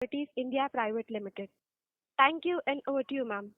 Securities India Private Limited. Thank you, and over to you, ma'am.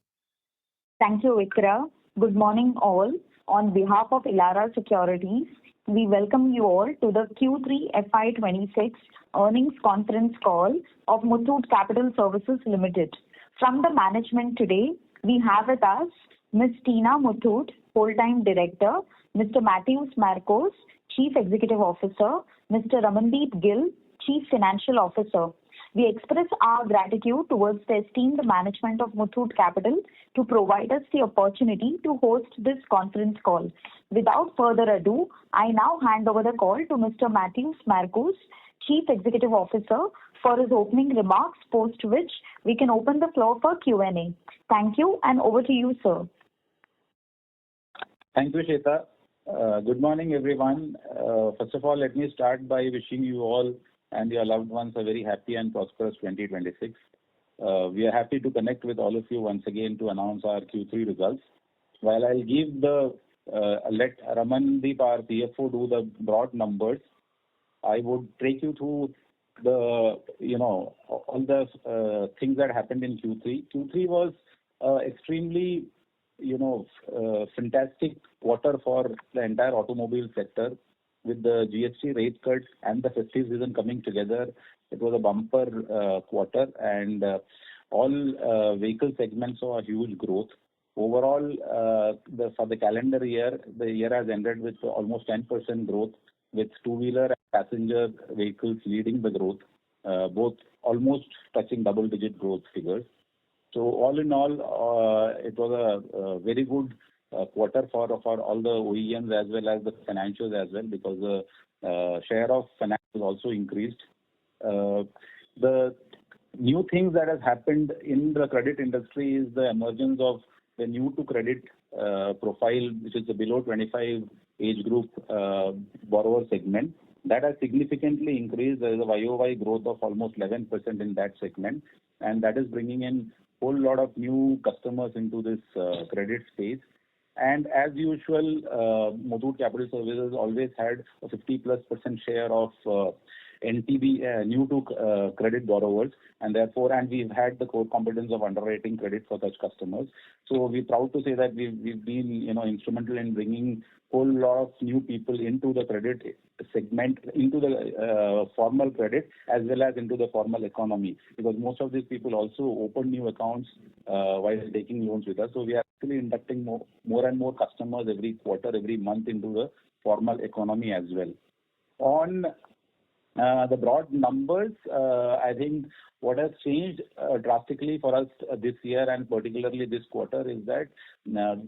Thank you, Vikra. Good morning, all. On behalf of Elara Securities, we welcome you all to the Q3FY26 earnings conference call of Muthoot Capital Services Limited. From the management today, we have with us Ms. Tina Muthoot, Full-Time Director, Mr. Matthews Marcos, Chief Executive Officer, Mr. Ramandeep Gill, Chief Financial Officer. We express our gratitude towards the esteemed management of Muthoot Capital to provide us the opportunity to host this conference call. Without further ado, I now hand over the call to Mr. Matthews Marcos, Chief Executive Officer, for his opening remarks, post which we can open the floor for Q&A. Thank you, and over to you, sir. Thank you, Shweta. Good morning, everyone. First of all, let me start by wishing you all and your loved ones a very happy and prosperous 2026. We are happy to connect with all of you once again to announce our Q3 results. While I'll let Ramandeep, our CFO, do the broad numbers, I would take you through all the things that happened in Q3. Q3 was extremely fantastic quarter for the entire automobile sector. With the GST rate cut and the festive season coming together, it was a bumper quarter, and all vehicle segments saw a huge growth. Overall, for the calendar year, the year has ended with almost 10% growth, with two-wheeler and passenger vehicles leading the growth, both almost touching double-digit growth figures. So all in all, it was a very good quarter for all the OEMs as well as the financials as well, because the share of financials also increased. The new things that has happened in the credit industry is the emergence of the new to credit profile, which is the below 25 age group borrower segment. That has significantly increased. There is a YOY growth of almost 11% in that segment, and that is bringing in a whole lot of new customers into this credit space. And as usual, Muthoot Capital Services always had a 50+% share of NTB, new to credit borrowers, and we've had the core competence of underwriting credit for such customers. So we're proud to say that we've been instrumental in bringing a whole lot of new people into the credit segment, into the formal credit as well as into the formal economy, because most of these people also open new accounts while taking loans with us. So we are actually inducting more and more customers every quarter, every month into the formal economy as well. On the broad numbers, I think what has changed drastically for us this year and particularly this quarter is that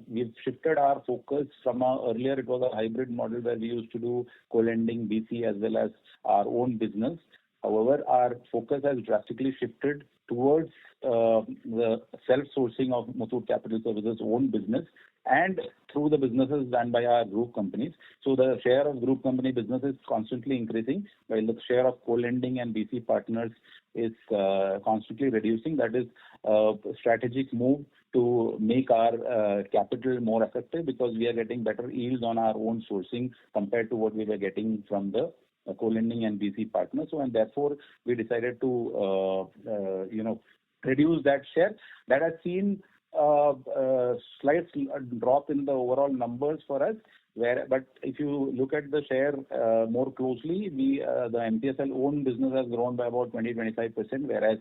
we've shifted our focus from earlier it was a hybrid model where we used to do co-lending, BC as well as our own business. However, our focus has drastically shifted towards the self-sourcing of Muthoot Capital Services' own business and through the businesses done by our group companies. So the share of group company business is constantly increasing, while the share of co-lending and BC partners is constantly reducing. That is a strategic move to make our capital more effective, because we are getting better yields on our own sourcing compared to what we were getting from the co-lending and BC partners. So, and therefore we decided to reduce that share. That has seen slight drop in the overall numbers for us. But if you look at the share more closely, the MTSL own business has grown by about 20-25%, whereas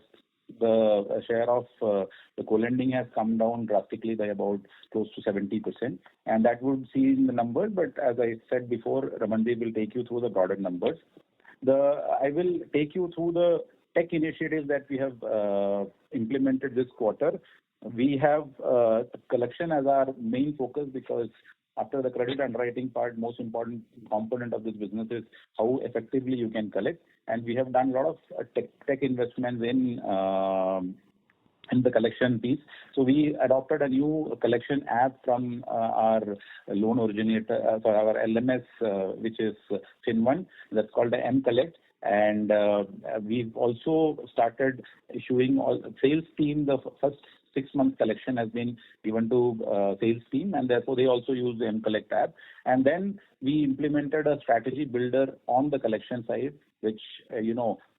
the share of the co-lending has come down drastically by about close to 70%, and that would see in the numbers. But as I said before, Ramandeep will take you through the broader numbers. I will take you through the tech initiatives that we have implemented this quarter. We have collection as our main focus, because after the credit underwriting part, most important component of this business is how effectively you can collect. And we have done a lot of tech investments in the collection piece. So we adopted a new collection app from our loan originator, for our LMS, which is FinOne. That's called the M-Collect. And we've also started issuing all sales team. The first 6 months collection has been given to sales team, and therefore they also use the M-Collect app. And then we implemented a strategy builder on the collection side, which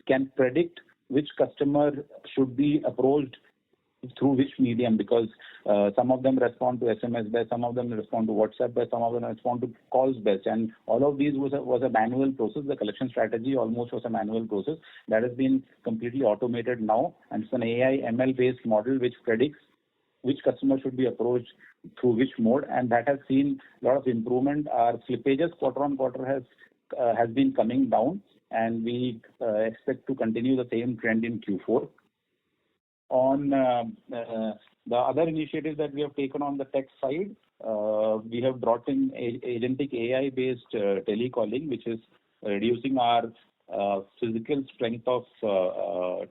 can predict which customer should be approached through which medium, because some of them respond to SMS best, some of them respond to WhatsApp best, some of them respond to calls best, and all of these was a manual process. The collection strategy almost was a manual process that has been completely automated now, and it's an AI ML based model which predicts which customer should be approached through which mode, and that has seen a lot of improvement. Our slippages quarter on quarter has been coming down, and we expect to continue the same trend in Q4. On the other initiatives that we have taken on the tech side, we have brought in agentic AI-based telecalling, which is reducing our physical strength of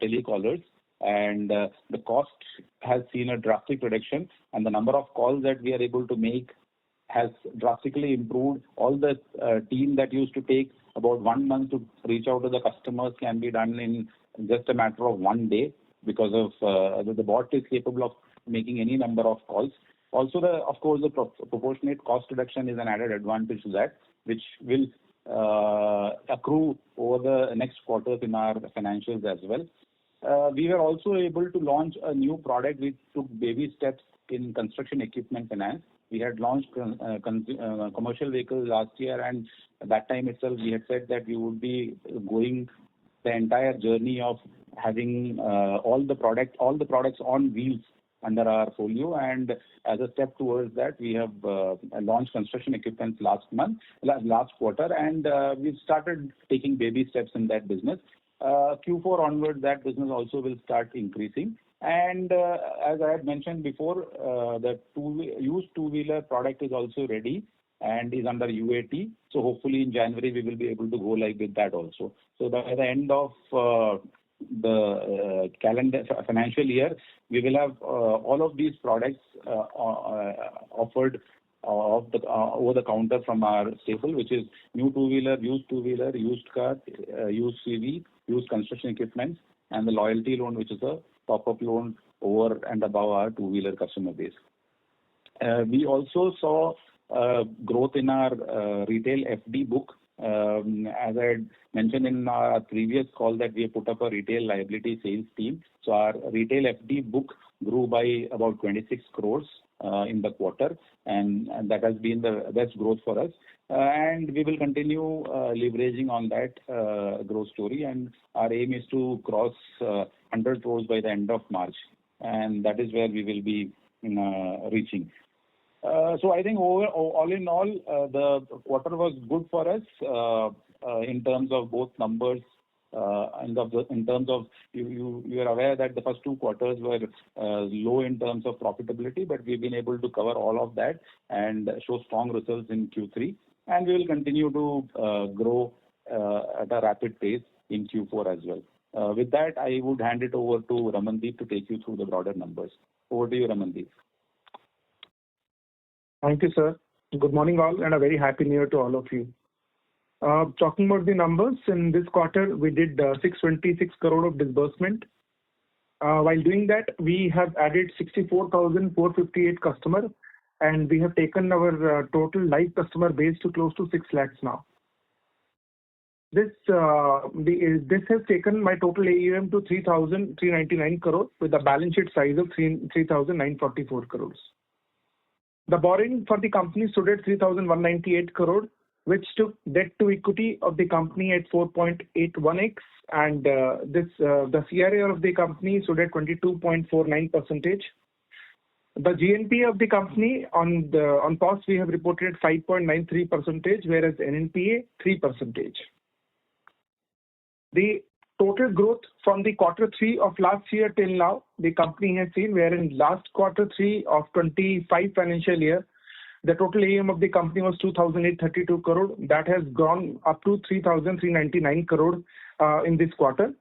telecallers, and the cost has seen a drastic reduction, and the number of calls that we are able to make has drastically improved. All the team that used to take about 1 month to reach out to the customers can be done in just a matter of 1 day, because of the bot is capable of making any number of calls. Also, of course, the proportionate cost reduction is an added advantage to that, which will accrue over the next quarters in our financials as well. We were also able to launch a new product. We took baby steps in construction equipment finance. We had launched commercial vehicles last year, and at that time itself we had said that we would be going the entire journey of having all the products on wheels under our folio, and as a step towards that, we have launched construction equipment last quarter, and we've started taking baby steps in that business. Q4 onwards, that business also will start increasing. And as I had mentioned before, the used two-wheeler product is also ready and is under UAT. So hopefully in January we will be able to go live with that also. So by the end of the calendar financial year, we will have all of these products offered over the counter from our stable, which is new two-wheeler, used car, used CV, used construction equipment, and the loyalty loan, which is a top-up loan over and above our two-wheeler customer base. We also saw growth in our retail FD book. As I had mentioned in our previous call that we have put up a retail liability sales team. So our retail FD book grew by about 26 crores in the quarter, and that has been the best growth for us. And we will continue leveraging on that growth story, and our aim is to cross 100 crores by the end of March, and that is where we will be reaching. So I think all in all, the quarter was good for us in terms of both numbers. In terms of you are aware that the first 2 quarters were low in terms of profitability, but we've been able to cover all of that and show strong results in Q3, and we will continue to grow at a rapid pace in Q4 as well. With that, I would hand it over to Ramandeep to take you through the broader numbers. Over to you, Ramandeep. Thank you, sir. Good morning, all, and a very happy new year to all of you. Talking about the numbers, in this quarter, we did 626 crore of disbursement. While doing that, we have added 64,458 customers, and we have taken our total live customer base to close to 6 lakhs now. This has taken my total AUM to 3,399 crore with a balance sheet size of 3,944 crores. The borrowing for the company stood at 3,198 crore, which took debt to equity of the company at 4.81x, and the CRAR of the company stood at 22.49%. The GNPA of the company on POS we have reported 5.93%, whereas NNPA 3%. The total growth from the Q3 of last year till now, the company has seen, wherein last Q3 of 25 financial year, the total AUM of the company was 2,832 crore. That has gone up to 3,399 crore in this quarter.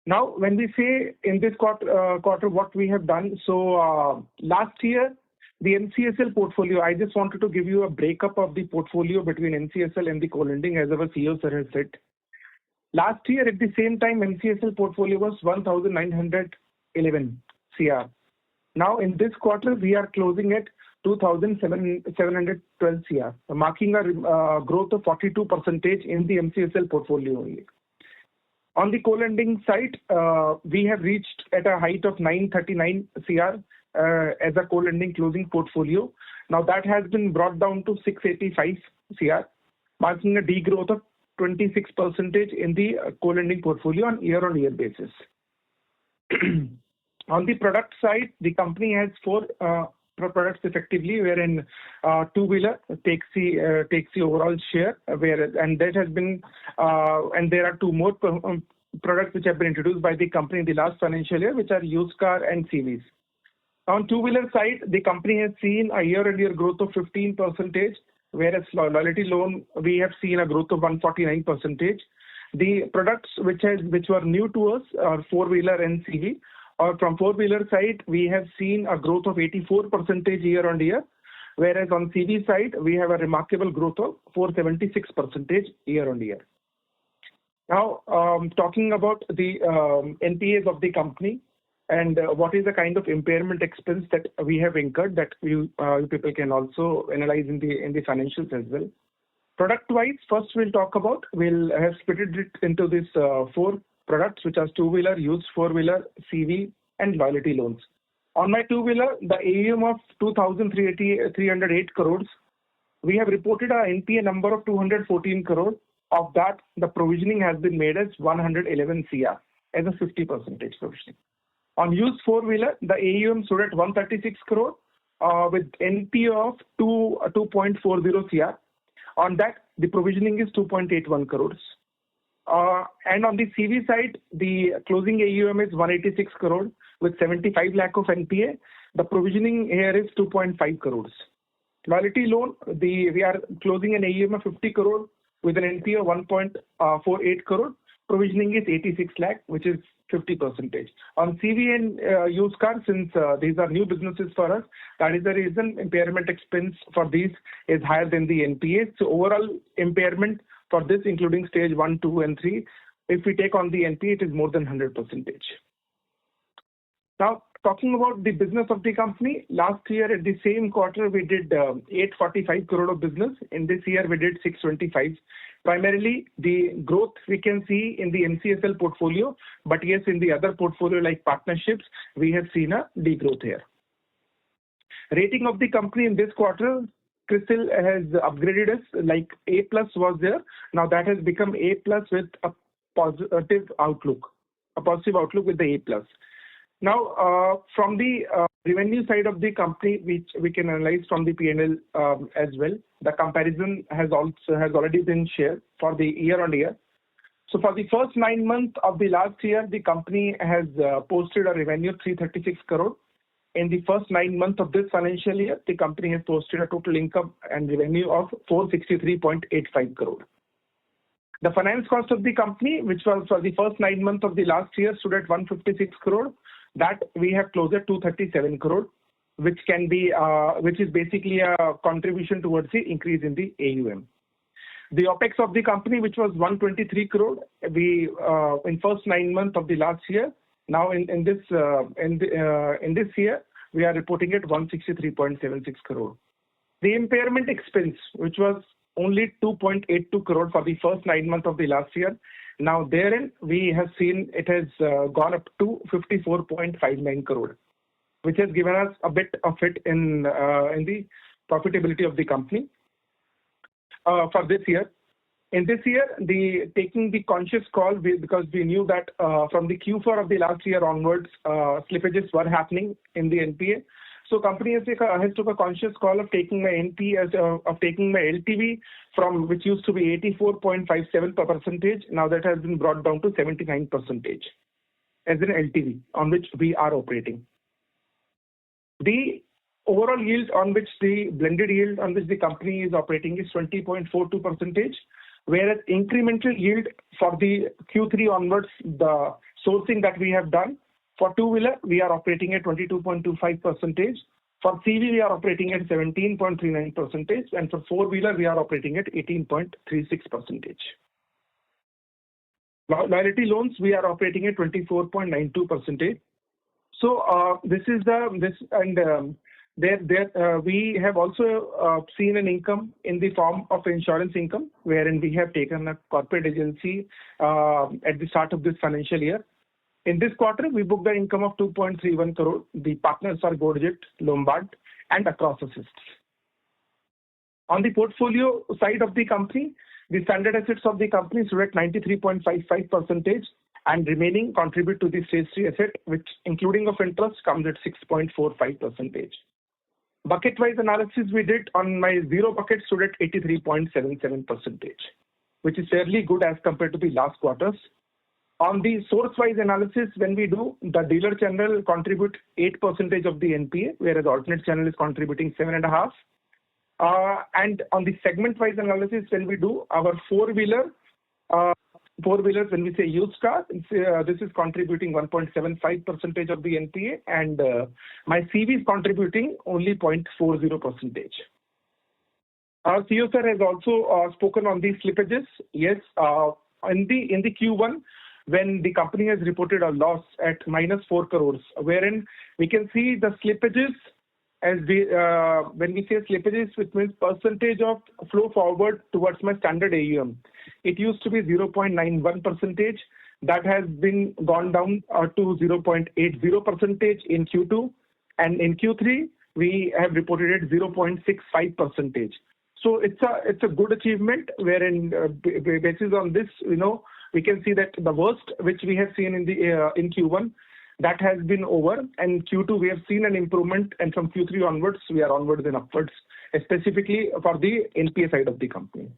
Now, when we say in this quarter what we have done, so last year, the MCSL portfolio, I just wanted to give you a breakup of the portfolio between MCSL and the co-lending, as our CEO sir has said. Last year, at the same time, MCSL portfolio was 1,911 CR. Now, in this quarter, we are closing at 2,712 CR, marking a growth of 42% in the MCSL portfolio only. On the co-lending side, we have reached at a height of 939 CR as a co-lending closing portfolio. Now that has been brought down to 685 CR, marking a degrowth of 26% in the co-lending portfolio on year-on-year basis. On the product side, the company has four products effectively, wherein two-wheeler takes the overall share, and that has been and there are two more products which have been introduced by the company in the last financial year, which are used car and CVs. On two-wheeler side, the company has seen a year-on-year growth of 15%, whereas loyalty loan we have seen a growth of 149%. The products which were new to us are four-wheeler and CV. From four-wheeler side, we have seen a growth of 84% year-on-year, whereas on CV side, we have a remarkable growth of 476% year-on-year. Now, talking about the NPAs of the company and what is the kind of impairment expense that we have incurred that you people can also analyze in the financials as well. Product-wise, first we'll have split it into these four products, which are two-wheeler, used four-wheeler, CV, and loyalty loans. On my two-wheeler, the AUM of 2,308 crores, we have reported an NPA number of 214 crores. Of that, the provisioning has been made as 111 CR as a 50% provisioning. On used four-wheeler, the AUM stood at 136 crore with NPA of 2.40 CR. On that, the provisioning is 2.81 crores. And on the CV side, the closing AUM is 186 crore with 75 lakh of NPA. The provisioning here is 2.5 crores. Loyalty loan, we are closing an AUM of 50 crore with an NPA of 1.48 crore. Provisioning is 86 lakh, which is 50%. On CV and used car, since these are new businesses for us, that is the reason impairment expense for these is higher than the NPA. So overall impairment for this, including stage 1, 2, and 3, if we take on the NPA, it is more than 100%. Now, talking about the business of the company, last year at the same quarter, we did 845 crore of business. In this year, we did 625. Primarily, the growth we can see in the MCSL portfolio, but yes, in the other portfolio like partnerships, we have seen a degrowth here. Rating of the company in this quarter, CRISIL has upgraded us, like A+ was there. Now that has become A+ with a positive outlook with the A+. Now, from the revenue side of the company, which we can analyze from the P&L as well, the comparison has already been shared for the year-on-year. So for the first 9 months of the last year, the company has posted a revenue of 336 crore. In the first 9 months of this financial year, the company has posted a total income and revenue of 463.85 crore. The finance cost of the company, which was for the first 9 months of the last year, stood at 156 crore. That we have closed at 237 crore, which is basically a contribution towards the increase in the AUM. The OPEX of the company, which was 123 crore, we in first 9 months of the last year. Now in this year, we are reporting at 163.76 crore. The impairment expense, which was only 2.82 crore for the first 9 months of the last year. Now therein, we have seen it has gone up to 54.59 crore, which has given us a bit of it in the profitability of the company for this year. In this year, taking the conscious call, because we knew that from the Q4 of the last year onwards, slippages were happening in the NPA. So company has took a conscious call of taking my NPA of taking my LTV from which used to be 84.57%. Now that has been brought down to 79% as an LTV on which we are operating. The overall yield on which the blended yield on which the company is operating is 20.42%, whereas incremental yield for the Q3 onwards, the sourcing that we have done, for two-wheeler, we are operating at 22.25%. For CV, we are operating at 17.39%. And for four-wheeler, we are operating at 18.36%. Loyalty loans, we are operating at 24.92%. So we have also seen an income in the form of insurance income, wherein we have taken a corporate agency at the start of this financial year. In this quarter, we booked the income of 2.31 crore. The partners are Godjet, Lombard, and Across Assists. On the portfolio side of the company, the standard assets of the company stood at 93.55%, and remaining contribute to the stage 3 asset, which including of interest comes at 6.45%. Bucket-wise analysis we did on my zero bucket stood at 83.77%, which is fairly good as compared to the last quarters. On the source-wise analysis, when we do, the dealer channel contribute 8% of the NPA, whereas alternate channel is contributing 7.5%. And on the segment-wise analysis, when we do our four-wheelers, when we say used car, this is contributing 1.75% of the NPA, and my CV is contributing only 0.40%. Our CEO sir has also spoken on these slippages. Yes, in the Q1, when the company has reported a loss at -4 crores, wherein we can see the slippages as when we say slippages, which means percentage of flow forward towards my standard AUM. It used to be 0.91%. That has been gone down to 0.80% in Q2, and in Q3 we have reported it 0.65%. So it's a good achievement, wherein basis on this, we can see that the worst which we have seen in Q1, that has been over, and Q2 we have seen an improvement, and from Q3 onwards we are onwards and upwards, specifically for the NPA side of the company.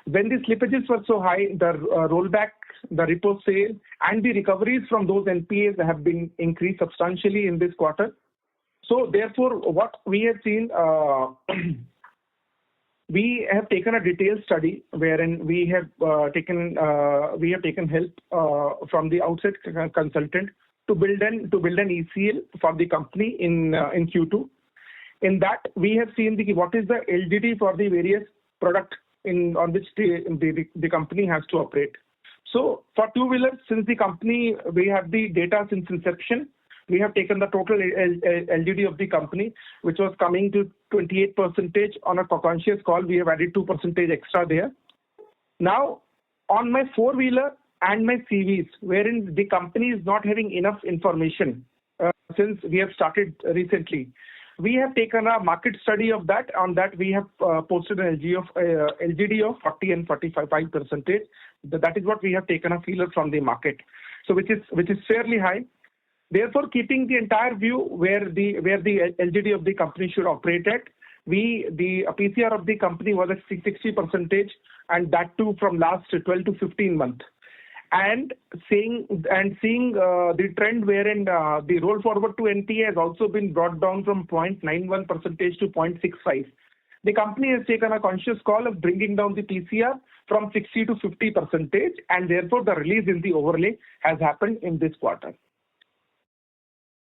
When the slippages were so high, the rollback, the repo sale, and the recoveries from those NPAs have been increased substantially in this quarter. So therefore, what we have seen, we have taken a detailed study wherein we have taken help from the outside consultant to build an ECL for the company in Q2. In that, we have seen what is the LGD for the various product on which the company has to operate. So for two-wheelers, since the company, we have the data since inception, we have taken the total LGD of the company, which was coming to 28%. On a conscious call, we have added 2% extra there. Now, on my four-wheeler and my CVs, wherein the company is not having enough information since we have started recently, we have taken a market study of that. On that, we have posted an LGD of 40 and 45%. That is what we have taken a feeler from the market, so which is fairly high. Therefore, keeping the entire view where the LGD of the company should operate at, the PCR of the company was at 60%, and that too from last 12 to 15 months. And seeing the trend wherein the roll forward to NPA has also been brought down from 0.91% to 0.65. The company has taken a conscious call of bringing down the PCR from 60 to 50%, and therefore the release in the overlay has happened in this quarter.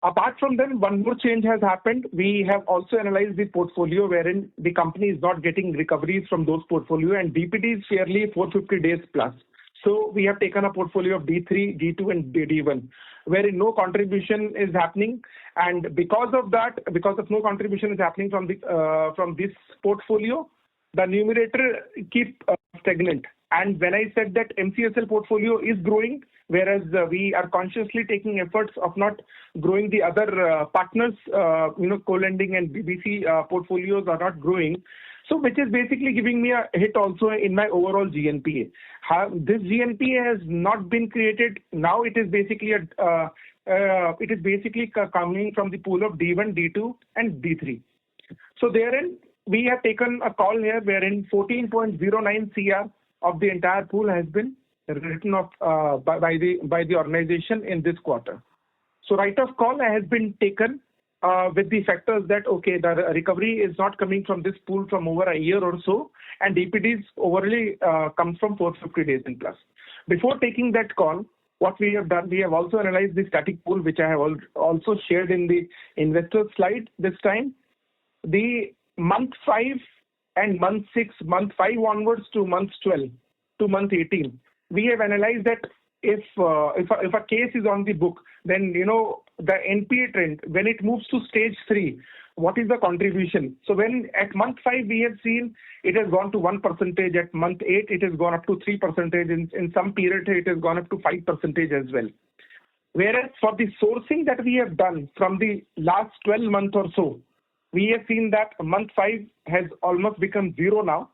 Apart from them, one more change has happened. We have also analyzed the portfolio wherein the company is not getting recoveries from those portfolio, and DPD is fairly 450 days plus. So we have taken a portfolio of D3, D2 and D1, wherein no contribution is happening, and because of no contribution is happening from this portfolio, the numerator keep stagnant. And when I said that MCSL portfolio is growing, whereas we are consciously taking efforts of not growing the other partners, co-lending and BBC portfolios are not growing. So which is basically giving me a hit also in my overall GNPA. This GNPA has not been created. Now it is basically coming from the pool of D1, D2 and D3. So therein we have taken a call here wherein 14.09 CR of the entire pool has been written off by the organization in this quarter. So write-off call has been taken with the factors that, okay, the recovery is not coming from this pool from over a year or so, and DPDs overly comes from 450 days and plus. Before taking that call, what we have done, we have also analyzed the static pool, which I have also shared in the investor slide this time. The month 5 and month 6, month 5 onwards to month 12 to month 18, we have analyzed that if a case is on the book, then the NPA trend, when it moves to stage 3, what is the contribution? So when at month 5 we have seen it has gone to 1%, at month 8 it has gone up to 3%, in some period it has gone up to 5% as well. Whereas for the sourcing that we have done from the last 12 months or so, we have seen that month 5 has almost become 0 now,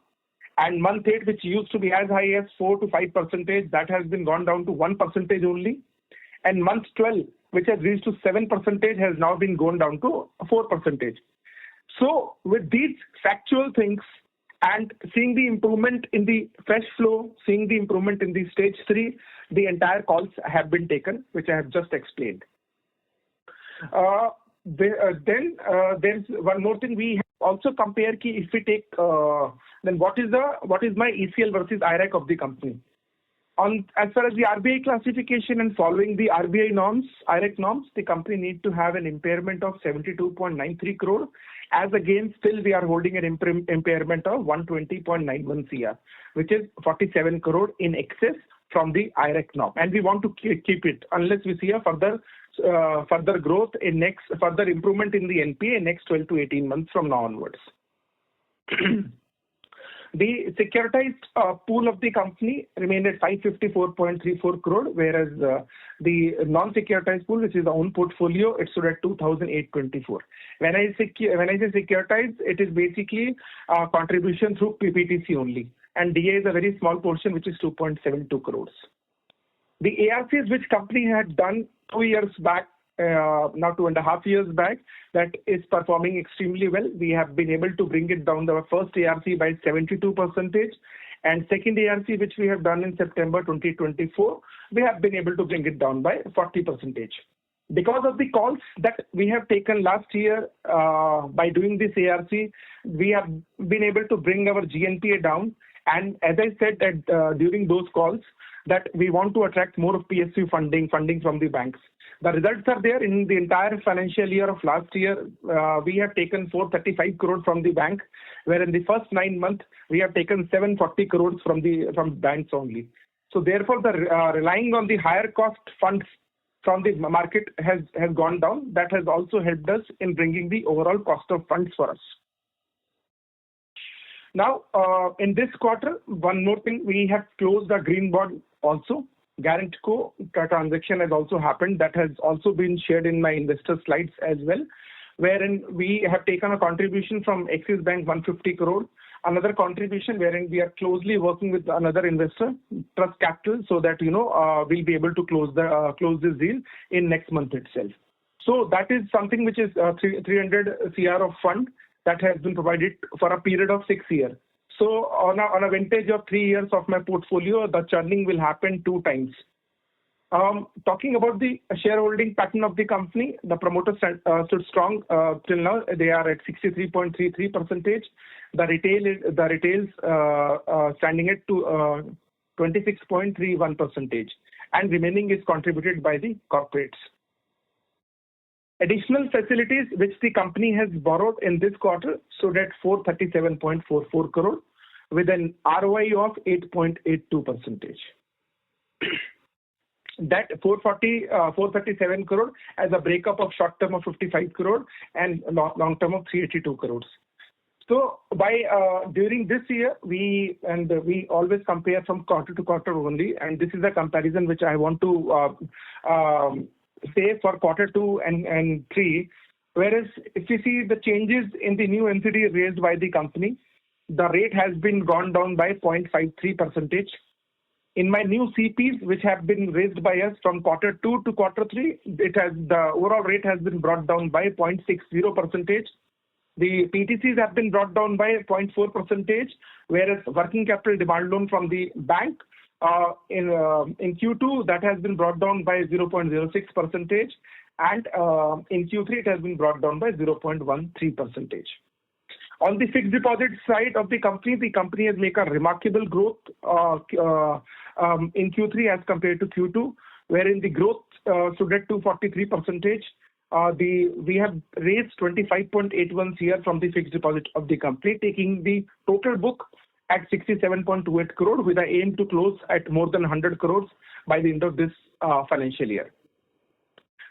and month 8, which used to be as high as 4 to 5%, that has been gone down to 1% only, and month 12, which has reached to 7%, has now been gone down to 4%. So with these factual things and seeing the improvement in the fresh flow, seeing the improvement in the stage 3, the entire calls have been taken, which I have just explained. Then there's one more thing. We have also compare ki if we take then what is my ECL versus IRAC of the company. As far as the RBI classification and following the RBI norms, IRAC norms, the company need to have an impairment of 72.93 crore. As against, still we are holding an impairment of 120.91 CR, which is 47 crore in excess from the IRAC norm, and we want to keep it unless we see a further growth in further improvement in the NPA in next 12 to 18 months from now onwards. The securitized pool of the company remained at 554.34 crore, whereas the non-securitized pool, which is the own portfolio, it stood at 2,824. When I say securitized, it is basically contribution through PPTC only, and DA is a very small portion, which is 2.72 crores. The ARCs which company had done 2 years back, now 2.5 years back, that is performing extremely well. We have been able to bring it down, the first ARC by 72%, and second ARC which we have done in September 2024, we have been able to bring it down by 40%. Because of the calls that we have taken last year by doing this ARC, we have been able to bring our GNPA down, and as I said that during those calls, that we want to attract more of PSU funding from the banks. The results are there. In the entire financial year of last year, we have taken 435 crores from the bank, where in the first 9 months, we have taken 740 crores from banks only. So therefore, the relying on the higher cost funds from the market has gone down. That has also helped us in bringing the overall cost of funds for us. Now, in this quarter, one more thing, we have closed the green bond also. Guaranteco transaction has also happened. That has also been shared in my investor slides as well, wherein we have taken a contribution from Axis Bank 150 crore, another contribution wherein we are closely working with another investor, Trust Capital, so that we'll be able to close this deal in next month itself. So that is something which is 300 CR of fund that has been provided for a period of 6 years. So on a vintage of 3 years of my portfolio, the churning will happen 2 times. Talking about the shareholding pattern of the company, the promoters stood strong till now. They are at 63.33%. The retails standing at 26.31%, and remaining is contributed by the corporates. Additional facilities which the company has borrowed in this quarter stood at 437.44 crore with an ROI of 8.82%. That 437 crore as a breakup of short term of 55 crore and long term of 382 crores. So during this year, we always compare from quarter to quarter only, and this is a comparison which I want to say for quarter 2 and 3. Whereas if you see the changes in the new NCD raised by the company, the rate has been gone down by 0.53%. In my new CPs, which have been raised by us from quarter 2 to quarter 3, the overall rate has been brought down by 0.60%. The PTCs have been brought down by 0.4%, whereas working capital demand loan from the bank in Q2 that has been brought down by 0.06%, and in Q3 it has been brought down by 0.13%. On the fixed deposit side of the company has made a remarkable growth in Q3 as compared to Q2, wherein the growth stood at 243%. We have raised 25.81 CR from the fixed deposit of the company, taking the total book at 67.28 crore with an aim to close at more than 100 crores by the end of this financial year.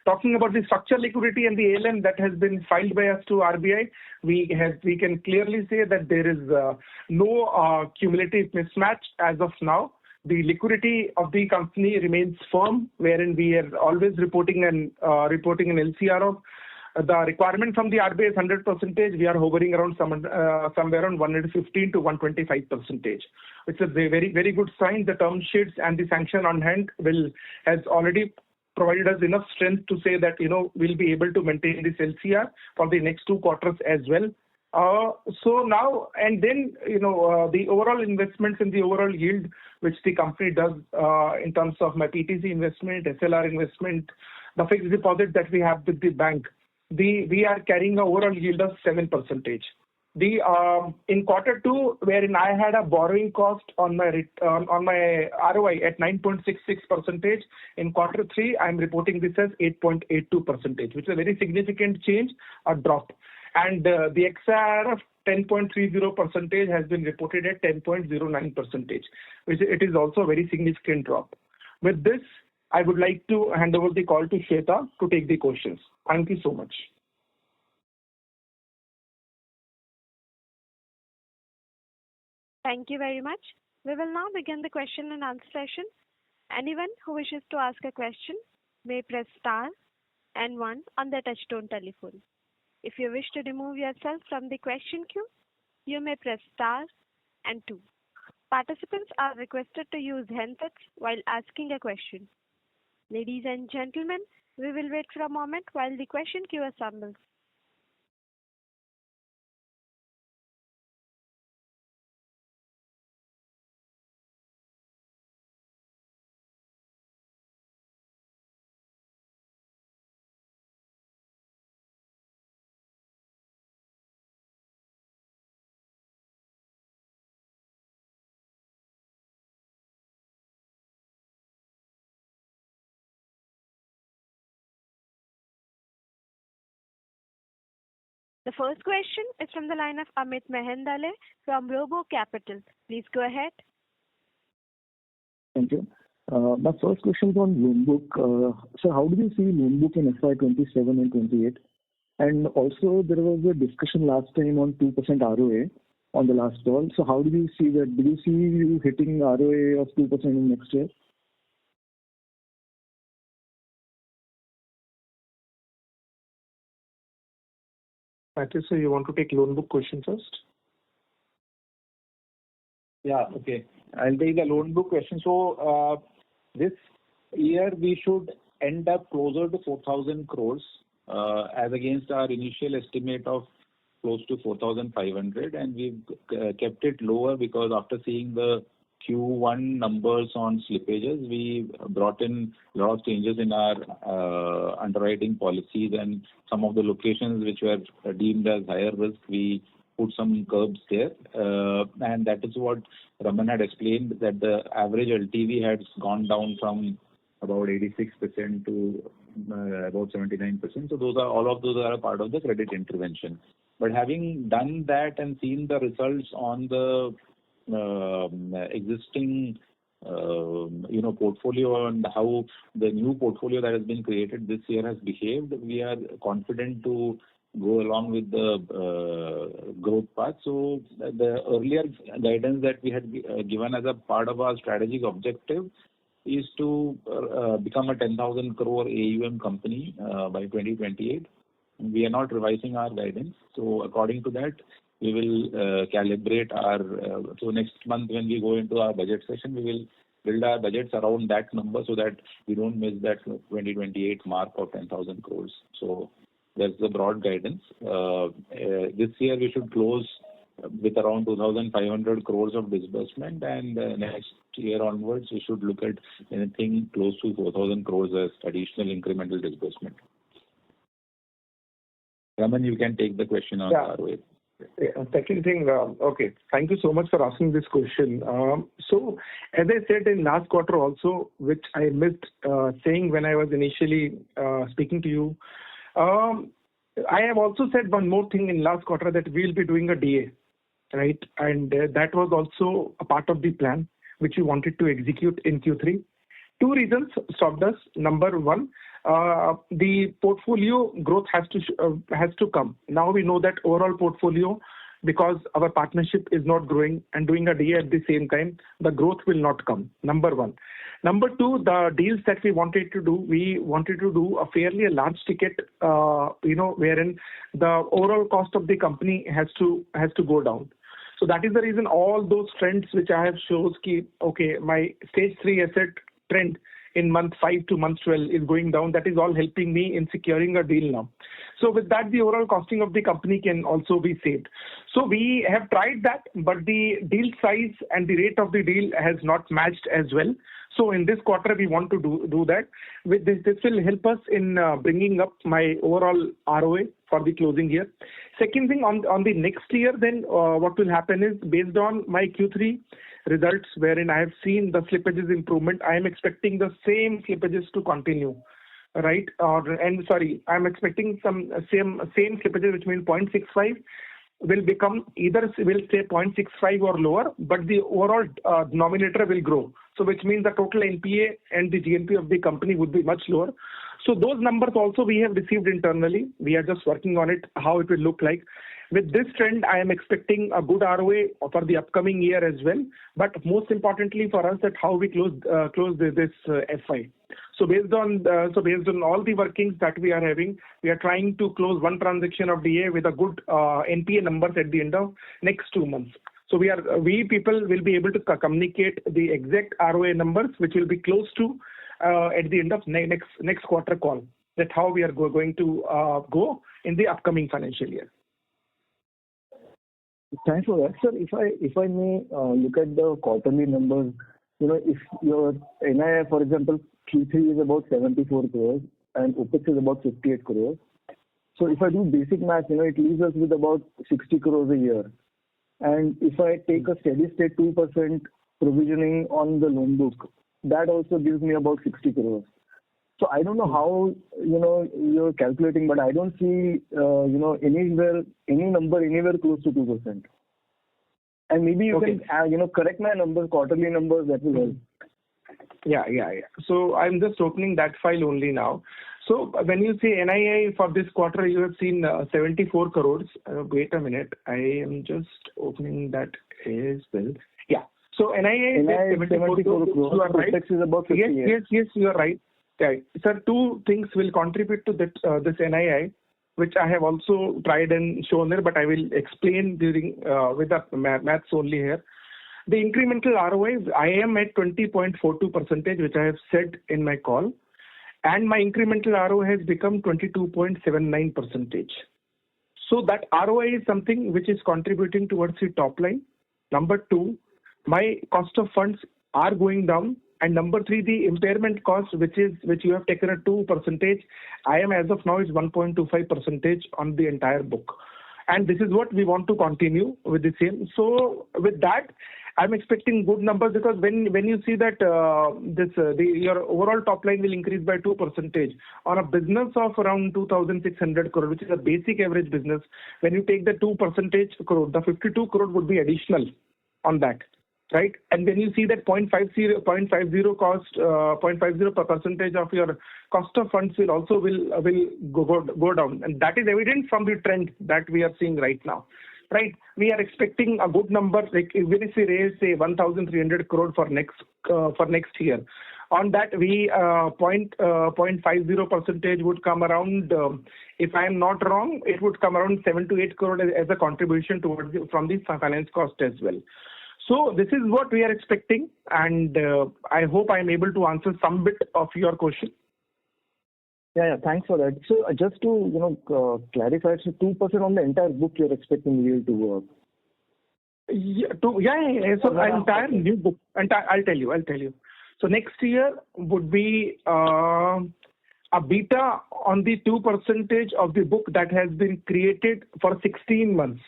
Talking about the structured liquidity and the ALM that has been filed by us to RBI, we can clearly say that there is no cumulative mismatch as of now. The liquidity of the company remains firm, wherein we are always reporting an LCR of the requirement from the RBI is 100%. We are hovering around somewhere around 115 to 125%, which is a very good sign. The term sheets and the sanction on hand has already provided us enough strength to say that we'll be able to maintain this LCR for the next 2 quarters as well. So now and then, the overall investments in the overall yield which the company does in terms of my PTC investment, SLR investment, the fixed deposit that we have with the bank, we are carrying an overall yield of 7%. In Q2, wherein I had a borrowing cost on my ROI at 9.66%, in Q3 I'm reporting this as 8.82%, which is a very significant change, a drop. And the XR of 10.30% has been reported at 10.09%, which it is also a very significant drop. With this, I would like to hand over the call to Shweta to take the questions. Thank you so much. Thank you very much. We will now begin the question and answer session. Anyone who wishes to ask a question may press star and 1 on their touchtone telephone. If you wish to remove yourself from the question queue, you may press star and 2. Participants are requested to use handsets while asking a question. Ladies and gentlemen, we will wait for a moment while the question queue assembles. The first question is from the line of Amit Mehendale from Robo Capital. Please go ahead. Thank you. My first question is on loan book. So how do you see loan book in FY27 and 28? And also there was a discussion last time on 2% ROA on the last call. So how do you see that? Do you see you hitting ROA of 2% in next year? Matthew, so you want to take loan book question first? Yeah, okay. I'll take the loan book question. So this year we should end up closer to 4,000 crores as against our initial estimate of close to 4,500, and we've kept it lower because after seeing the Q1 numbers on slippages, we brought in a lot of changes in our underwriting policies, and some of the locations which were deemed as higher risk, we put some curbs there. And that is what Raman had explained, that the average LTV has gone down from about 86% to about 79%. So all of those are a part of the credit intervention. But having done that and seen the results on the existing portfolio and how the new portfolio that has been created this year has behaved, we are confident to go along with the growth path. So the earlier guidance that we had given as a part of our strategic objective is to become a 10,000 crore AUM company by 2028. We are not revising our guidance. So according to that, we will calibrate our, so next month when we go into our budget session, we will build our budgets around that number so that we don't miss that 2028 mark of 10,000 crores. So that's the broad guidance. This year we should close with around 2,500 crores of disbursement, and next year onwards we should look at anything close to 4,000 crores as additional incremental disbursement. Raman, you can take the question on ROA. Second thing, okay. Thank you so much for asking this question. So, as I said in last quarter also, which I missed saying when I was initially speaking to you, I have also said one more thing in last quarter, that we'll be doing a DA, right? And that was also a part of the plan which we wanted to execute in Q3. Two reasons stopped us. Number one, the portfolio growth has to come. Now we know that overall portfolio, because our partnership is not growing and doing a DA at the same time, the growth will not come. Number one. Number two, the deals that we wanted to do a fairly large ticket, wherein the overall cost of the company has to go down. So that is the reason all those trends which I have shows my stage 3 asset trend in month 5 to month 12 is going down. That is all helping me in securing a deal now. So with that, the overall costing of the company can also be saved. So we have tried that, but the deal size and the rate of the deal has not matched as well. So in this quarter, we want to do that. With this will help us in bringing up my overall ROA for the closing year. Second thing, on the next year, then what will happen is, based on my Q3 results, wherein I have seen the slippages improvement, I am expecting the same slippages to continue, right? I'm expecting some same slippages, which means 0.65 will become either will stay 0.65 or lower, but the overall denominator will grow. So which means the total NPA and the GNP of the company would be much lower. So those numbers also we have received internally. We are just working on it, how it will look like. With this trend, I am expecting a good ROA for the upcoming year as well. But most importantly for us, that how we close this FI. So based on all the workings that we are having, we are trying to close one transaction of DA with a good NPA numbers at the end of next 2 months. So we people will be able to communicate the exact ROA numbers, which will be close to at the end of next quarter call. That's how we are going to go in the upcoming financial year. Thanks for that, sir. If I may look at the quarterly numbers, if your NII, for example, Q3 is about 74 crores and OPEX is about 58 crores. So if I do basic math, it leaves us with about 60 crores a year. And if I take a steady state 2% provisioning on the loan book, that also gives me about 60 crores. So I don't know how, you're calculating, but I don't see, any number anywhere close to 2%. And maybe you can, correct my numbers, quarterly numbers, that will help. Yeah. So I'm just opening that file only now. So when you say NII for this quarter, you have seen 74 crores. Wait a minute. I am just opening that as well. Yeah. So NII is 74 crores. You are right. Is about 58. Yes, you are right. Right. Sir, two things will contribute to this NII, which I have also tried and shown there, but I will explain during with the maths only here. The incremental ROI, I am at 20.42%, which I have said in my call, and my incremental ROI has become 22.79%. So that ROI is something which is contributing towards the top line. Number two, my cost of funds are going down. And number three, the impairment cost, which you have taken at 2%, I am as of now is 1.25% on the entire book. And this is what we want to continue with the same. So with that, I'm expecting good numbers, because when you see that your overall top line will increase by 2% on a business of around 2,600 crore, which is a basic average business. When you take the 2% crore, the 52 crore would be additional on that. Right, and when you see that 0.50 percentage of your cost of funds will go down, and that is evident from the trend that we are seeing right now. Right, we are expecting a good number. Like even if we raise say 1,300 crore for next year, on that we 0.50% would come around. If I am not wrong, it would come around 7 to 8 crore as a contribution from the finance cost as well. So this is what we are expecting, and I hope I am able to answer some bit of your question. Yeah, thanks for that. So just to clarify, so 2% on the entire book you're expecting yield to work. So entire new book, and I'll tell you. So next year would be a beta on the 2% of the book that has been created for 16 months,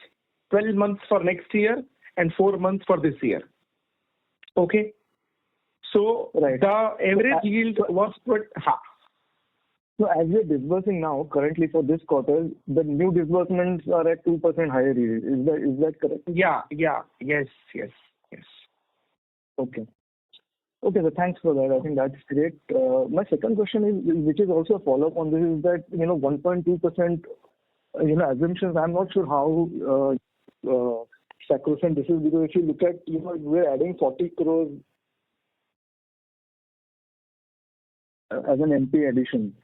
12 months for next year, and 4 months for this year. Okay. So right. The average yield was So as we're disbursing now, currently for this quarter, the new disbursements are at 2% higher yield. Is that correct? Yeah. Yes. Okay. Okay, so thanks for that. I think that's great. My second question is, which is also a follow-up on this, is that, 1.2%, assumptions, I'm not sure how sacrosanct this is, because if you look at, we're adding 40 crores as an NPA addition.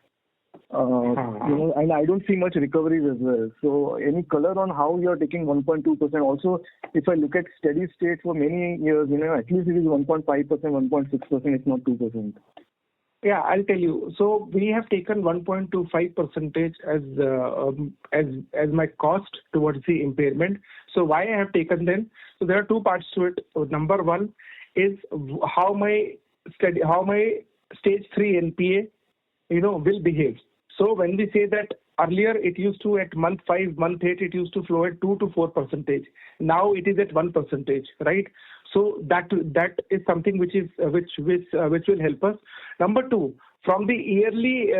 And I don't see much recoveries as well. So any color on how you're taking 1.2%? Also, if I look at steady state for many years, at least it is 1.5%, 1.6%, if not 2%. Yeah, I'll tell you. So we have taken 1.25% as my cost towards the impairment. So why I have taken them? So there are two parts to it. Number one is how my stage 3 NPA, will behave. So when we say that earlier it used to at month 5, month 8, it used to flow at 2 to 4%. Now it is at 1%, right? So that is something which will help us. Number two, from the yearly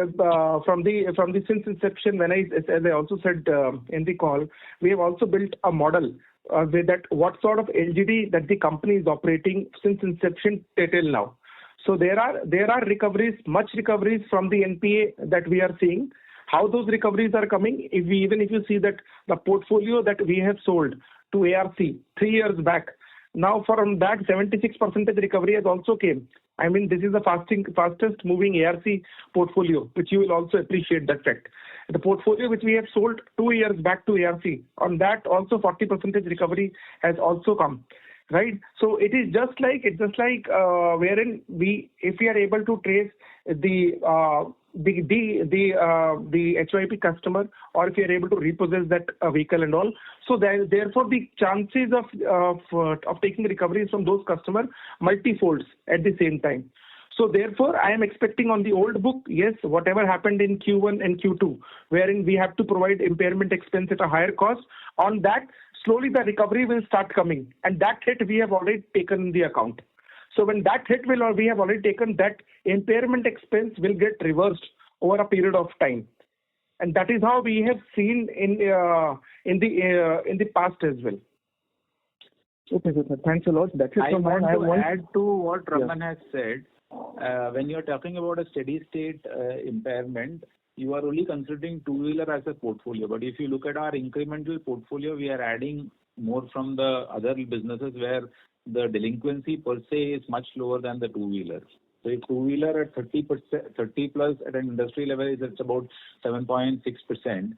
from the since inception, as I also said in the call, we have also built a model with that what sort of LGD that the company is operating since inception till now. So there are recoveries, much recoveries from the NPA that we are seeing. How those recoveries are coming, even if you see that the portfolio that we have sold to ARC 3 years back, now from that 76% recovery has also came. I mean, this is the fastest moving ARC portfolio, which you will also appreciate that fact. The portfolio which we have sold 2 years back to ARC, on that also 40% recovery has also come. Right, so it's just like wherein if we are able to trace the HYP customer, or if we are able to repossess that vehicle and all, so therefore the chances of taking recoveries from those customers multifolds at the same time. So therefore, I am expecting on the old book, yes, whatever happened in Q1 and Q2, wherein we have to provide impairment expense at a higher cost, on that, slowly the recovery will start coming. And that hit we have already taken in the account. So when that hit we have already taken, that impairment expense will get reversed over a period of time. And that is how we have seen in the past as well. Okay, sir. Thanks a lot. That's it I from want mine. to add to what Raman has said. When you're talking about a steady state impairment, you are only considering two-wheeler as a portfolio. But if you look at our incremental portfolio, we are adding more from the other businesses where the delinquency per se is much lower than the two-wheeler. So if two-wheeler at 30 plus at an industry level is at about 7.6%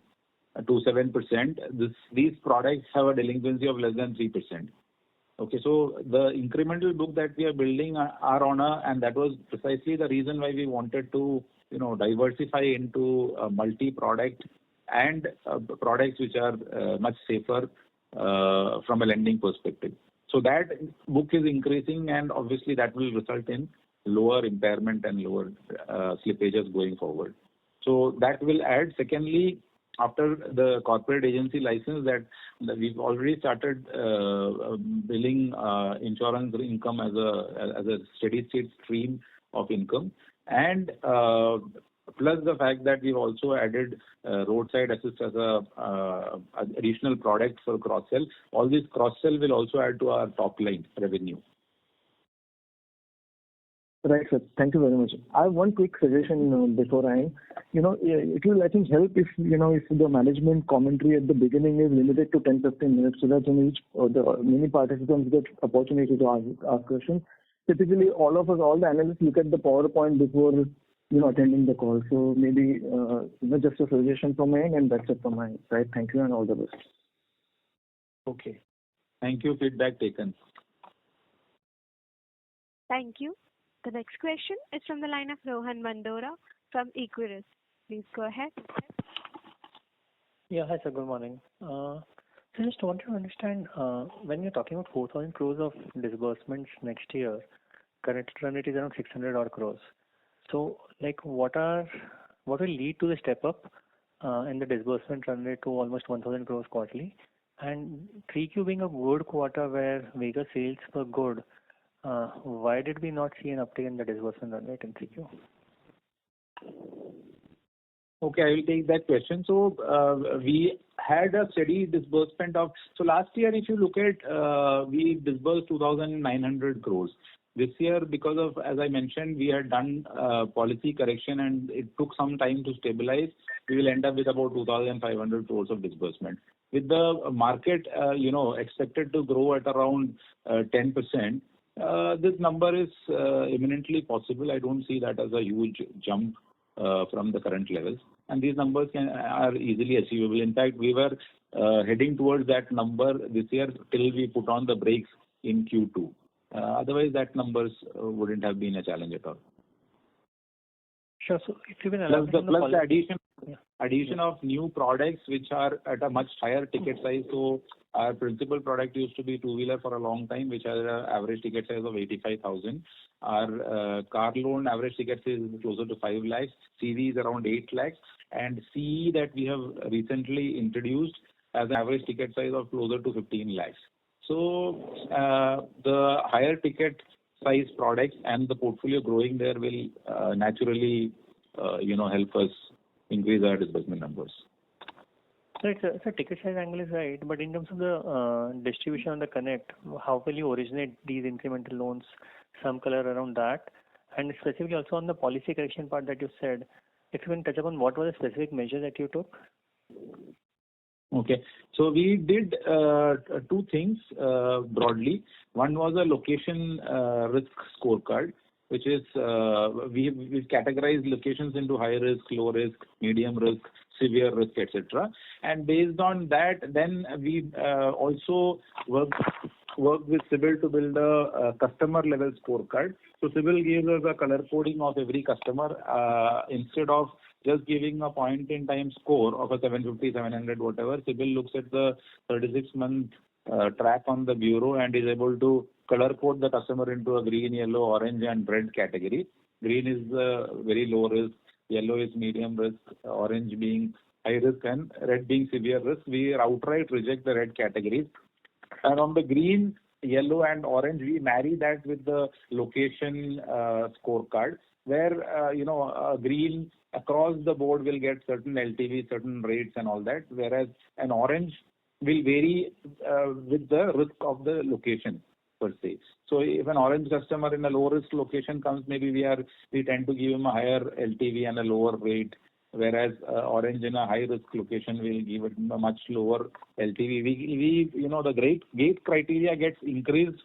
to 7%, these products have a delinquency of less than 3%. Okay, so the incremental book that we are building are on and that was precisely the reason why we wanted to, diversify into multi-product and products which are much safer from a lending perspective. So that book is increasing, and obviously that will result in lower impairment and lower slippages going forward. So that will add. Secondly, after the corporate agency license that we've already started billing insurance income as a steady state stream of income, and plus the fact that we've also added roadside assist as a additional product for cross sell. All this cross sell will also add to our top line revenue. Right, sir. Thank you very much. I have one quick suggestion before I end. It will, I think, help if the management commentary at the beginning is limited to 10-15 minutes, so that the many participants get opportunity to ask questions. Typically, all the analysts look at the PowerPoint before attending the call. So maybe just a suggestion from my end, and that's it from my side. Thank you and all the best. Okay. Thank you. Feedback taken. Thank you. The next question is from the line of Rohan Mandora from Equirus. Please go ahead. Yeah, hi sir, good morning. I just wanted to understand, when you're talking about 4,000 crores of disbursements next year, current run rate is around 600 odd crores. So, what will lead to the step up in the disbursement run rate to almost 1,000 crores quarterly? And 3Q being a good quarter where vehicle sales were good, why did we not see an uptick in the disbursement run rate in 3Q? Okay, I will take that question. So we had a steady disbursement so last year, if you look at, we disbursed 2,900 crores. This year, because of, as I mentioned, we had done policy correction and it took some time to stabilize, we will end up with about 2,500 crores of disbursement. With the market, expected to grow at around 10%, this number is imminently possible. I don't see that as a huge jump from the current levels. And these numbers are easily achievable. In fact, we were heading towards that number this year till we put on the brakes in Q2. Otherwise, that numbers wouldn't have been a challenge at all. Sure. So if you can Plus elaborate on the addition of new products which are at a much higher ticket size. So our principal product used to be two-wheeler for a long time, which has an average ticket size of 85,000. Our car loan average ticket size is closer to 5 lakhs. CV is around 8 lakhs. And CE that we have recently introduced has an average ticket size of closer to 15 lakhs. So the higher ticket size products and the portfolio growing there will naturally, help us increase our disbursement numbers. So it's a ticket size angle is right, but in terms of the distribution on the connect, how will you originate these incremental loans? Some color around that, and specifically also on the policy correction part that you said, if you can touch upon what was the specific measure that you took? Okay. So we did two things broadly. One was a location risk scorecard, which is we've categorized locations into high risk, low risk, medium risk, severe risk, etc. And based on that, then we also worked with CIBIL to build a customer level scorecard. So CIBIL gives us a color coding of every customer instead of just giving a point in time score of a 750, 700, whatever. CIBIL looks at the 36-month track on the bureau and is able to color code the customer into a green, yellow, orange and red category. Green is very low risk, yellow is medium risk, orange being high risk and red being severe risk. We outright reject the red categories. And on the green, yellow and orange, we marry that with the location scorecard where, green across the board will get certain LTV, certain rates and all that, whereas an orange will vary with the risk of the location per se. So if an orange customer in a low risk location comes, maybe we tend to give him a higher LTV and a lower rate, whereas orange in a high risk location will give it a much lower LTV. The gate criteria gets increased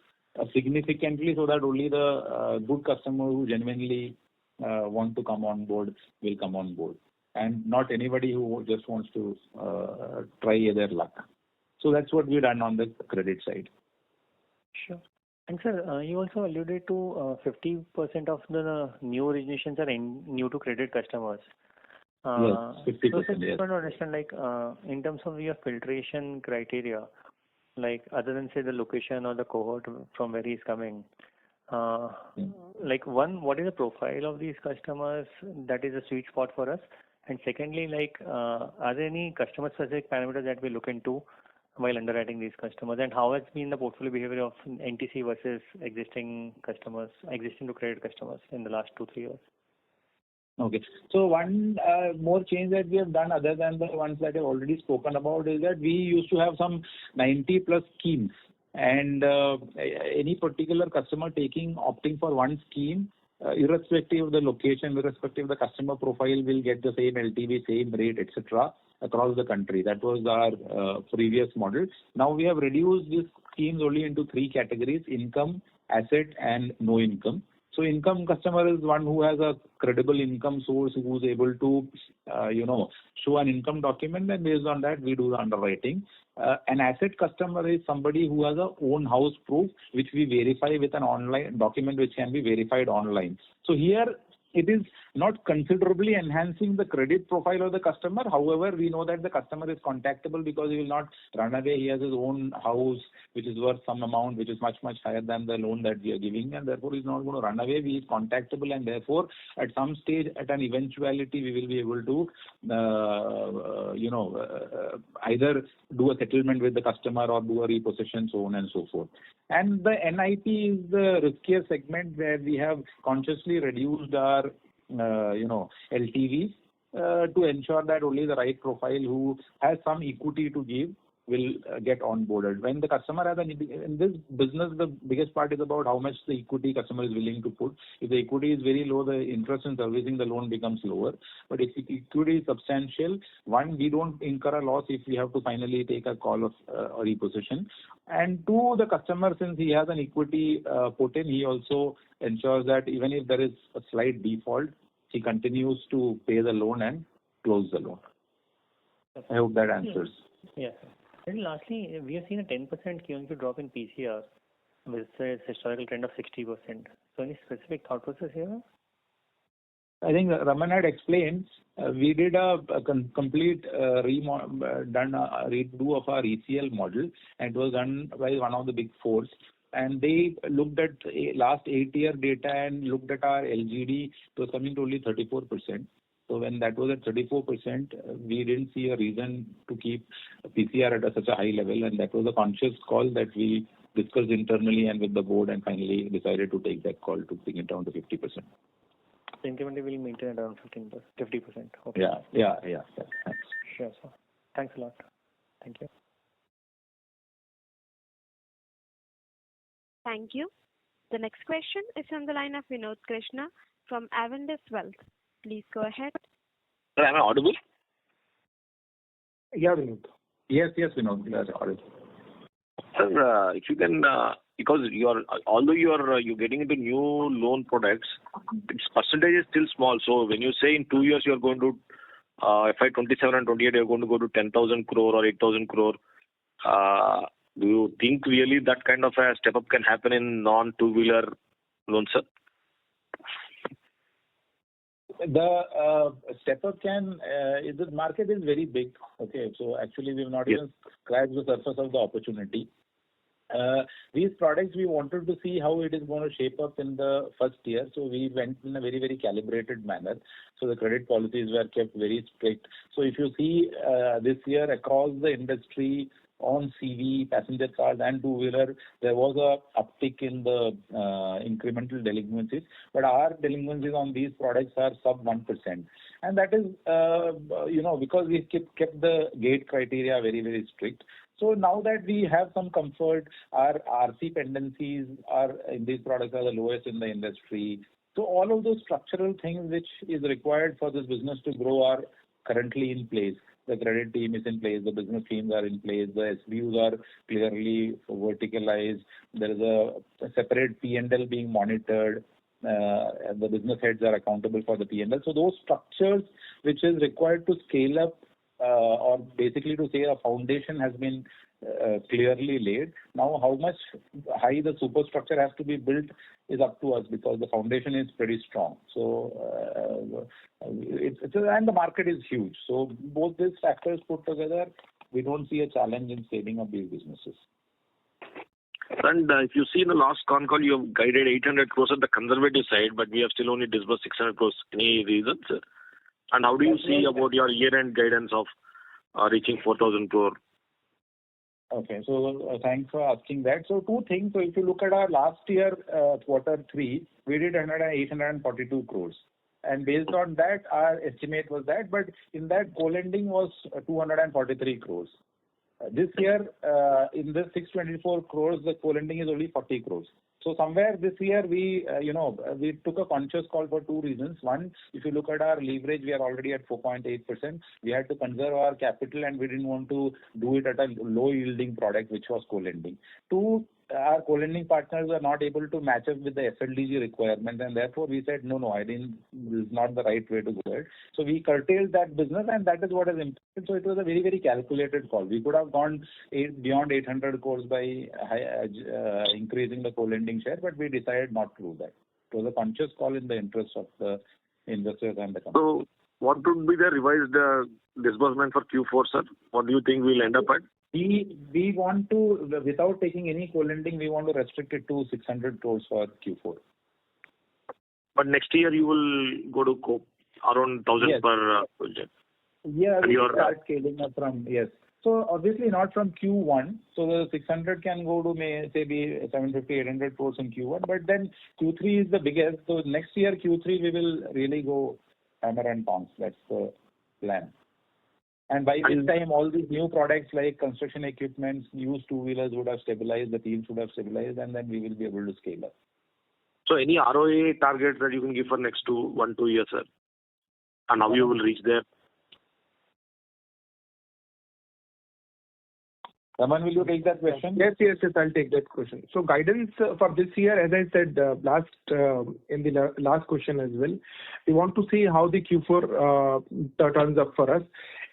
significantly so that only the good customer who genuinely want to come on board will come on board, and not anybody who just wants to try their luck. So that's what we've done on the credit side. Sure. And sir, you also alluded to 50% of the new originations are new to credit customers. Yes, 50%. So I just yes. want to understand, in terms of your filtration criteria, other than say the location or the cohort from where he's coming, what is the profile of these customers that is a sweet spot for us? And secondly, are there any customer specific parameters that we look into while underwriting these customers, and how has been the portfolio behavior of NTC versus existing to credit customers in the last 2-3 years? Okay. So one more change that we have done other than the ones that I've already spoken about is that we used to have some 90 plus schemes, and any particular customer opting for one scheme, irrespective of the location, irrespective of the customer profile, will get the same LTV, same rate, etc. across the country. That was our previous model. Now we have reduced these schemes only into 3 categories: income, asset, and no income. So income customer is one who has a credible income source, who is able to, show an income document, and based on that we do the underwriting. An asset customer is somebody who has a own house proof, which we verify with an online document which can be verified online. So here it is not considerably enhancing the credit profile of the customer. However, we know that the customer is contactable because he will not run away. He has his own house which is worth some amount which is much, much higher than the loan that we are giving, and therefore he is not going to run away. He is contactable, and therefore at some stage, at an eventuality, we will be able to either do a settlement with the customer or do a repossession, so on and so forth. And the NIP is the riskier segment where we have consciously reduced our LTVs to ensure that only the right profile who has some equity to give will get onboarded. When the customer has in this business, the biggest part is about how much the equity customer is willing to put. If the equity is very low, the interest in servicing the loan becomes lower. But if the equity is substantial, one, we don't incur a loss if we have to finally take a call of a repossession. And two, the customer, since he has an equity put in, he also ensures that even if there is a slight default, he continues to pay the loan and close the loan. I hope that answers. Yes. And lastly, we have seen a 10% Q-on-Q drop in PCR with a historical trend of 60%. So any specific thought process here? I think Raman had explained, we did a complete redo of our ECL model, and it was done by one of the big fours. And they looked at last 8-year data and looked at our LGD. It was coming to only 34%. So when that was at 34%, we didn't see a reason to keep PCR at such a high level, and that was a conscious call that we discussed internally and with the board, and finally decided to take that call to bring it down to 50%. So incrementally we'll maintain it around 50%. Okay. Yeah. Thanks. Sure, sir. Thanks a lot. Thank you. Thank you. The next question is on the line of Vinod Krishna from Avendus Wealth. Please go ahead. Sir, am I audible? Yeah, Vinod. Yes, Vinod. You are audible. Sir, if you can, because although you're getting into new loan products, its percentage is still small. So when you say in 2 years you're going to FY27 and 28, you're going to go to 10,000 crore or 8,000 crore. Do you think really that kind of a step up can happen in non-two-wheeler loans, sir? The step up the market is very big. Okay, so actually we've not even scratched the surface of the opportunity. These products, we wanted to see how it is going to shape up in the first year. So we went in a very, very calibrated manner. So the credit policies were kept very strict. So if you see this year across the industry on CV, passenger cars and two-wheeler, there was a uptick in the incremental delinquencies. But our delinquencies on these products are sub 1%. And that is, because we kept the gate criteria very, very strict. So now that we have some comfort, our RC pendencies in these products are the lowest in the industry. So all of those structural things which is required for this business to grow are currently in place. The credit team is in place, the business teams are in place, the SBUs are clearly verticalized, there is a separate P&L being monitored, the business heads are accountable for the P&L. So those structures which is required to scale up or basically to say a foundation has been clearly laid. Now how much high the superstructure has to be built is up to us because the foundation is pretty strong. So and the market is huge. So both these factors put together, we don't see a challenge in scaling up these businesses. And if you see in the last con call, you have guided 800 crores at the conservative side, but we have still only disbursed 600 crores. Any reasons? And how do you see about your year-end guidance of reaching 4,000 crore? Okay, so thanks for asking that. So two things. So if you look at our last year, Q3, we did 842 crores. And based on that, our estimate was that, but in that co-lending was 243 crores. This year, in this 624 crores, the co-lending is only 40 crores. So somewhere this year, we took a conscious call for two reasons. One, if you look at our leverage, we are already at 4.8%. We had to conserve our capital and we didn't want to do it at a low yielding product, which was co-lending. Two, our co-lending partners are not able to match up with the FLDG requirement, and therefore we said, this is not the right way to go ahead. So we curtailed that business, and that is what has impacted. So it was a very, very calculated call. We could have gone beyond 800 crores by increasing the co-lending share, but we decided not to do that. It was a conscious call in the interest of the investors and the company. So what would be the revised disbursement for Q4, sir? What do you think we'll end up at? We want to, without taking any co-lending, we want to restrict it to 600 crores for Q4. But next year you will go to around 1,000 per project. Yeah, we will start scaling up from, So obviously not from Q1. So the 600 can go to be 750, 800 crores in Q1. But then Q3 is the biggest. So next year Q3 we will really go hammer and tongs. That's the plan. And by this time, all these new products like construction equipment, used two-wheelers would have stabilized, the teams would have stabilized, and then we will be able to scale up. So any ROA targets that you can give for next 1-2 years, sir? And how you will reach there? Raman, will you take that question? Yes, I'll take that question. So guidance for this year, as I said in the last question as well, we want to see how the Q4 turns up for us.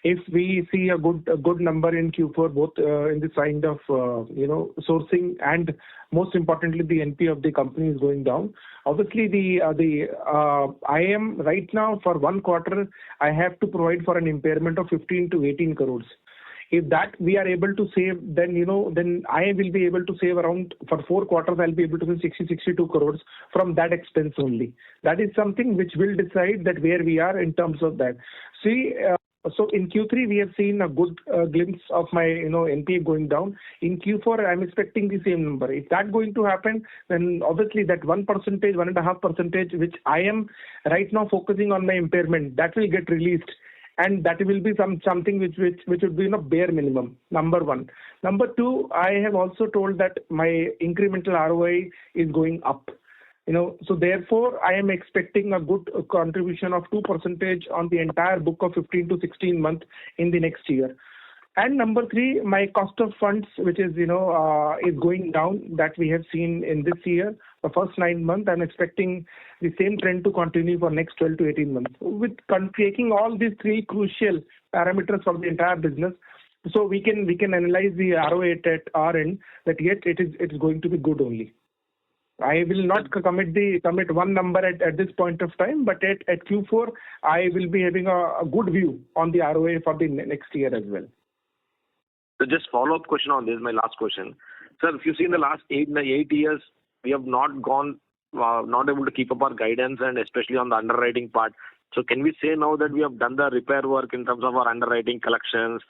If we see a good number in Q4, both in the kind of sourcing and most importantly the NP of the company is going down. Obviously, I am right now for 1 quarter I have to provide for an impairment of 15 to 18 crores. If that we are able to save, then I will be able to save around, for 4 quarters, I'll be able to save 62 crores from that expense only. That is something which will decide that where we are in terms of that. See, so in Q3, we have seen a good glimpse of my, NPA going down. In Q4, I'm expecting the same number. If that going to happen, then obviously that 1%, 1.5%, which I am right now focusing on my impairment, that will get released. And that will be something which would be bare minimum, number 1. Number 2, I have also told that my incremental ROI is going up. So therefore, I am expecting a good contribution of 2% on the entire book of 15 to 16 months in the next year. And number 3, my cost of funds, which is going down, that we have seen in this year, the first 9 months. I'm expecting the same trend to continue for next 12 to 18 months. With taking all these 3 crucial parameters for the entire business, so we can analyze the ROA at our end that yet it's going to be good only. I will not commit one number at this point of time, but at Q4 I will be having a good view on the ROA for the next year as well. So just follow-up question on this, my last question. Sir, if you see in the last 8 years, we have not able to keep up our guidance, and especially on the underwriting part. So can we say now that we have done the repair work in terms of our underwriting, collections,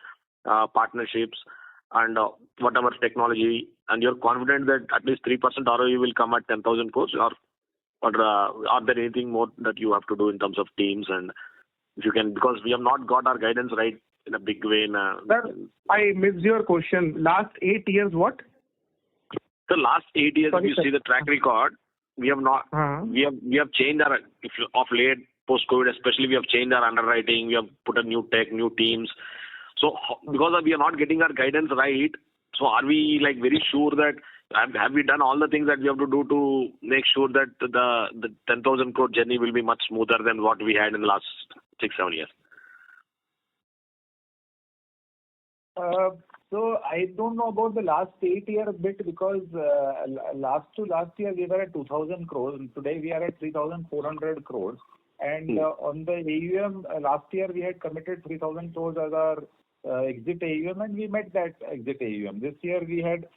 partnerships, and whatever technology, and you're confident that at least 3% ROE will come at 10,000 crores, or are there anything more that you have to do in terms of teams? And if you can, because we have not got our guidance right in a big way. Sir, I missed your question. Last 8 years, what? The last 8 years, if you see the track record, we have not. We have changed our, of late post-COVID, especially we have changed our underwriting. We have put a new tech, new teams. So because we are not getting our guidance right, so are we very sure that have we done all the things that we have to do to make sure that the 10,000 crore journey will be much smoother than what we had in the last 6-7 years? So I don't know about the last 8 year bit, because last year we were at 2,000 crores and today we are at 3,400 crores. And on the AUM, last year we had committed 3,000 crores as our exit AUM, and we met that exit AUM. This year we had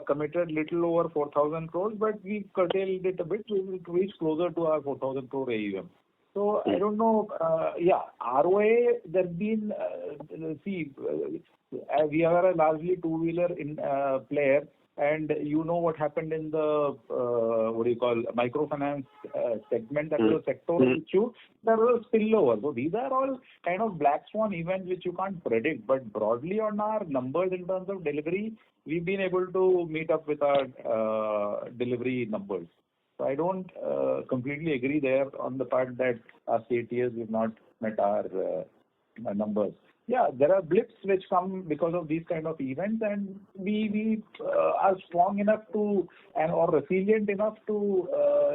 committed little over 4,000 crores, but we curtailed it a bit to reach closer to our 4,000 crore AUM. So I don't know. ROA, there's been, we are a largely two-wheeler player, and what happened in the microfinance segment, that was a sectoral issue. There was a spillover. So these are all kind of black swan events which you can't predict. But broadly on our numbers in terms of delivery, we've been able to meet up with our delivery numbers. So I don't completely agree there on the part that last 8 years we've not met our numbers. Yeah, there are blips which come because of these kind of events, and we are strong enough to or resilient enough to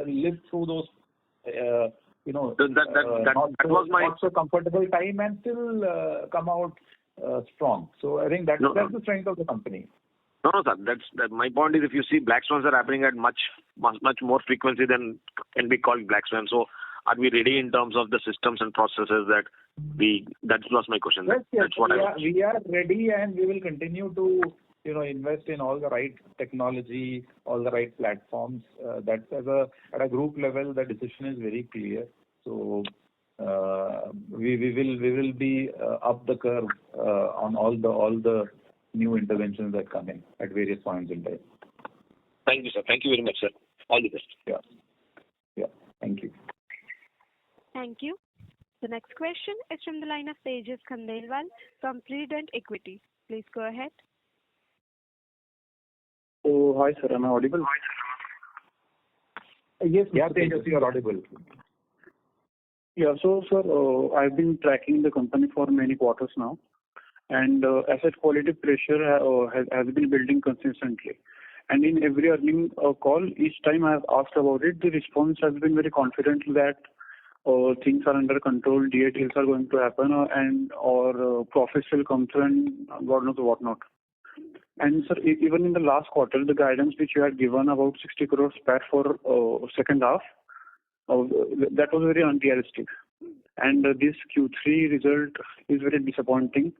live through those not so comfortable time and still come out strong. So I think that's the strength of the company. No, sir. That's my point is, if you see black swans are happening at much more frequency than can be called black swans. So are we ready in terms of the systems and processes that that was my question. Yes, that's what we are ready, and we will continue to invest in all the right technology, all the right platforms. That's at a group level, the decision is very clear. So we will be up the curve on all the new interventions that come in at various points in time. Thank you, sir. Thank you very much, sir. All the best. Yeah. Thank you. Thank you. The next question is from the line of Tejas Khandelwal from Prudent Equity. Please go ahead. So, hi sir, am I audible? Yes, Tejas, you are audible. Yeah, so sir, I've been tracking the company for many quarters now, and asset quality pressure has been building consistently. And in every earning call, each time I have asked about it, the response has been very confident that things are under control, DA deals are going to happen, or profits will come through, and God knows what not. And sir, even in the last quarter, the guidance which you had given about 60 crores PAT for second half, that was very unrealistic. And this Q3 result is very disappointing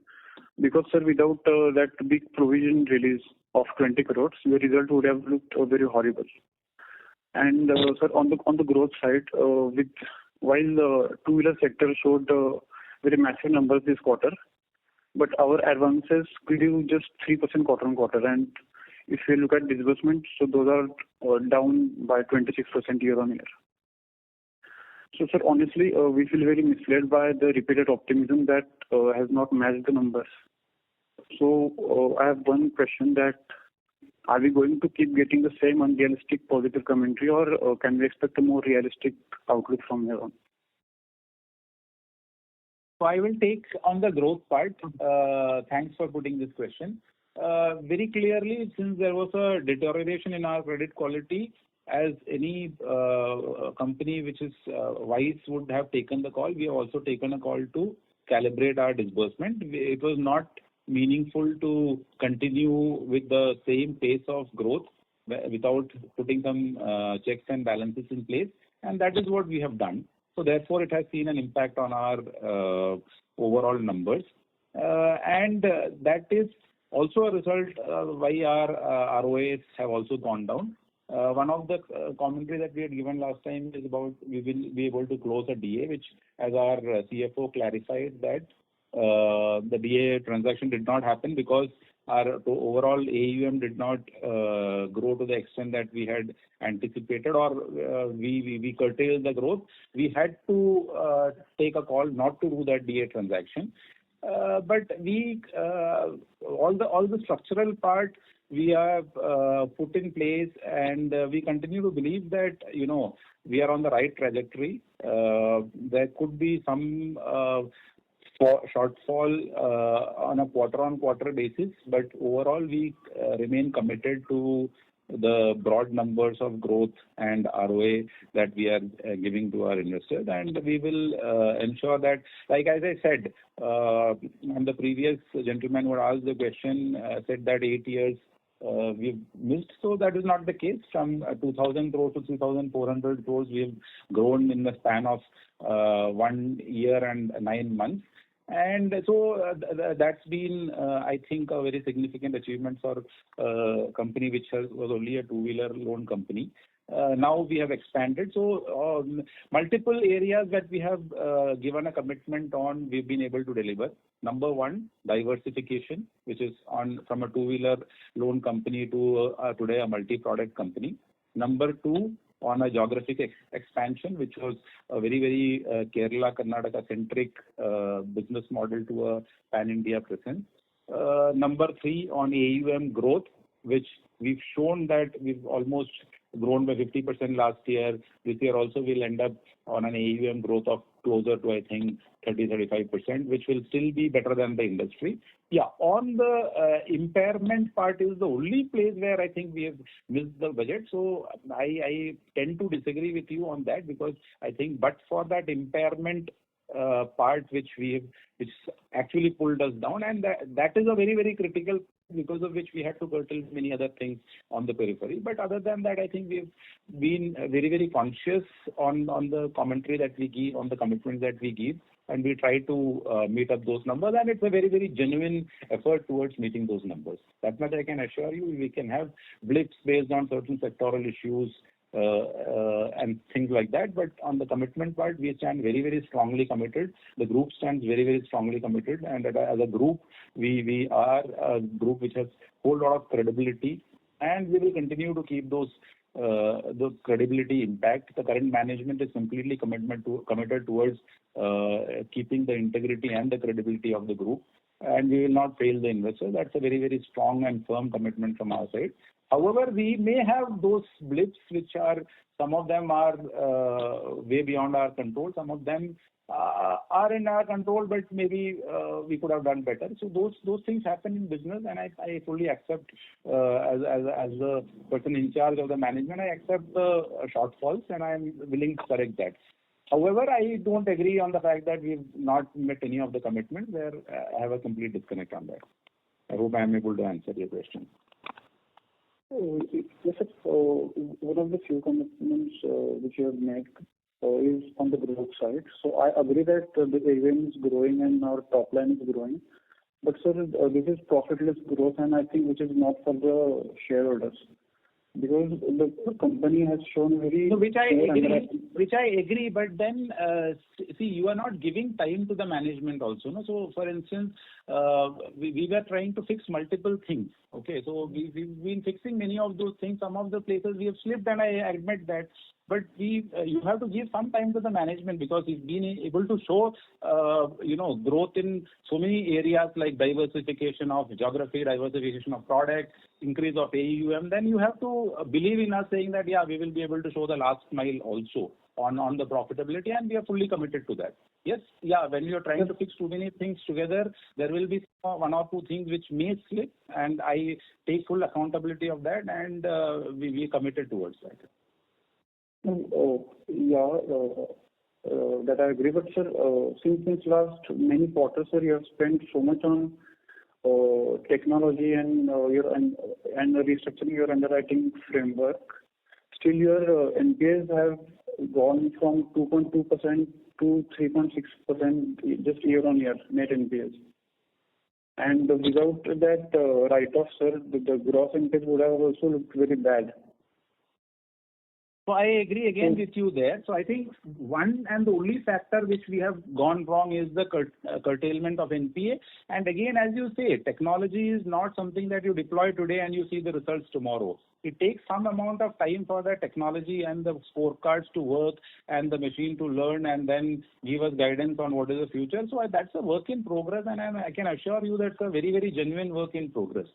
because, sir, without that big provision release of 20 crores, the result would have looked very horrible. And sir, on the growth side, while the two-wheeler sector showed very massive numbers this quarter, but our advances grew just 3% quarter on quarter. And if you look at disbursements, so those are down by 26% year on year. So, sir, honestly, we feel very misled by the repeated optimism that has not matched the numbers. So, I have one question that are we going to keep getting the same unrealistic positive commentary, or can we expect a more realistic outlook from here on? So I will take on the growth part. Thanks for putting this question. Very clearly, since there was a deterioration in our credit quality, as any company which is wise would have taken the call, we have also taken a call to calibrate our disbursement. It was not meaningful to continue with the same pace of growth without putting some checks and balances in place, and that is what we have done. So therefore, it has seen an impact on our overall numbers, and that is also a result why our ROAs have also gone down. One of the commentary that we had given last time is about we will be able to close a DA, which, as our CFO clarified, that the DA transaction did not happen because our overall AUM did not grow to the extent that we had anticipated, or we curtailed the growth. We had to take a call not to do that DA transaction. But all the structural part we have put in place, and we continue to believe that we are on the right trajectory. There could be some shortfall on a quarter-on-quarter basis, but overall we remain committed to the broad numbers of growth and ROA that we are giving to our investors, and we will ensure that, like as I said, and the previous gentleman who asked the question said that 8 years we've missed. So that is not the case. From 2,000 crores to 3,400 crores, we have grown in the span of 1 year and 9 months. And so that's been, I think, a very significant achievement for a company which was only a two-wheeler loan company. Now we have expanded. So multiple areas that we have given a commitment on, we've been able to deliver. Number one, diversification, which is from a two-wheeler loan company to today a multi-product company. Number two, on a geographic expansion, which was a very, very Kerala, Karnataka-centric business model to a pan-India presence. Number three, on AUM growth, which we've shown that we've almost grown by 50% last year. This year also we'll end up on an AUM growth of closer to, I think, 30-35%, which will still be better than the industry. Yeah, on the impairment part is the only place where I think we have missed the budget. So I tend to disagree with you on that, because I think but for that impairment part which actually pulled us down, and that is a very, very critical, because of which we had to curtail many other things on the periphery. But other than that, I think we've been very, very conscious on the commentary that we give, on the commitments that we give, and we try to meet up those numbers. And it's a very, very genuine effort towards meeting those numbers. That much I can assure you. We can have blips based on certain sectoral issues and things like that. But on the commitment part, we stand very, very strongly committed. The group stands very, very strongly committed. And as a group, we are a group which has a whole lot of credibility. And we will continue to keep those the credibility impact. The current management is completely committed towards keeping the integrity and the credibility of the group, and we will not fail the investor. That's a very, very strong and firm commitment from our side. However, we may have those blips, which are, some of them are way beyond our control. Some of them are in our control, but maybe we could have done better. So those things happen in business, and I fully accept, as the person in charge of the management, I accept the shortfalls, and I am willing to correct that. However, I don't agree on the fact that we've not met any of the commitments. Where I have a complete disconnect on that. I hope I am able to answer your question. Yes, sir. One of the few commitments which you have made is on the growth side. So I agree that the AUM is growing and our top line is growing. But sir, this is profitless growth, and I think which is not for the shareholders. Because the company has shown very... No, which I agree, but then, see, you are not giving time to the management also. No? So, for instance, we were trying to fix multiple things. Okay, so we've been fixing many of those things. Some of the places we have slipped, and I admit that. But you have to give some time to the management, because if being able to show, growth in so many areas like diversification of geography, diversification of product, increase of AUM, then you have to believe in us saying that, yeah, we will be able to show the last mile also on the profitability, and we are fully committed to that. Yes, yeah, when you are trying to fix too many things together, there will be one or two things which may slip, and I take full accountability of that, and we committed towards that. That I agree. But sir, since last many quarters, sir, you have spent so much on technology and restructuring your underwriting framework. Still, your NPAs have gone from 2.2% to 3.6% just year on year, net NPAs. And without that write-off, sir, the gross NPAs would have also looked very bad. So I agree again with you there. So I think one and the only factor which we have gone wrong is the curtailment of NPA. And again, as you say, technology is not something that you deploy today and you see the results tomorrow. It takes some amount of time for the technology and the scorecards to work and the machine to learn and then give us guidance on what is the future. So that's a work in progress, and I can assure you that's a very, very genuine work in progress.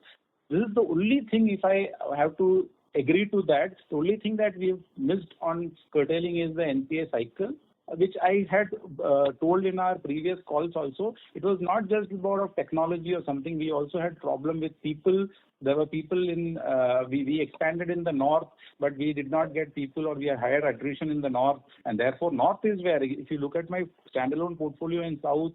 This is the only thing, if I have to agree to that, the only thing that we've missed on curtailing is the NPA cycle, which I had told in our previous calls also. It was not just about technology or something. We also had problem with people. There were people we expanded in the north, but we did not get people, or we had higher attrition in the north. And therefore, north is where, if you look at my standalone portfolio in south,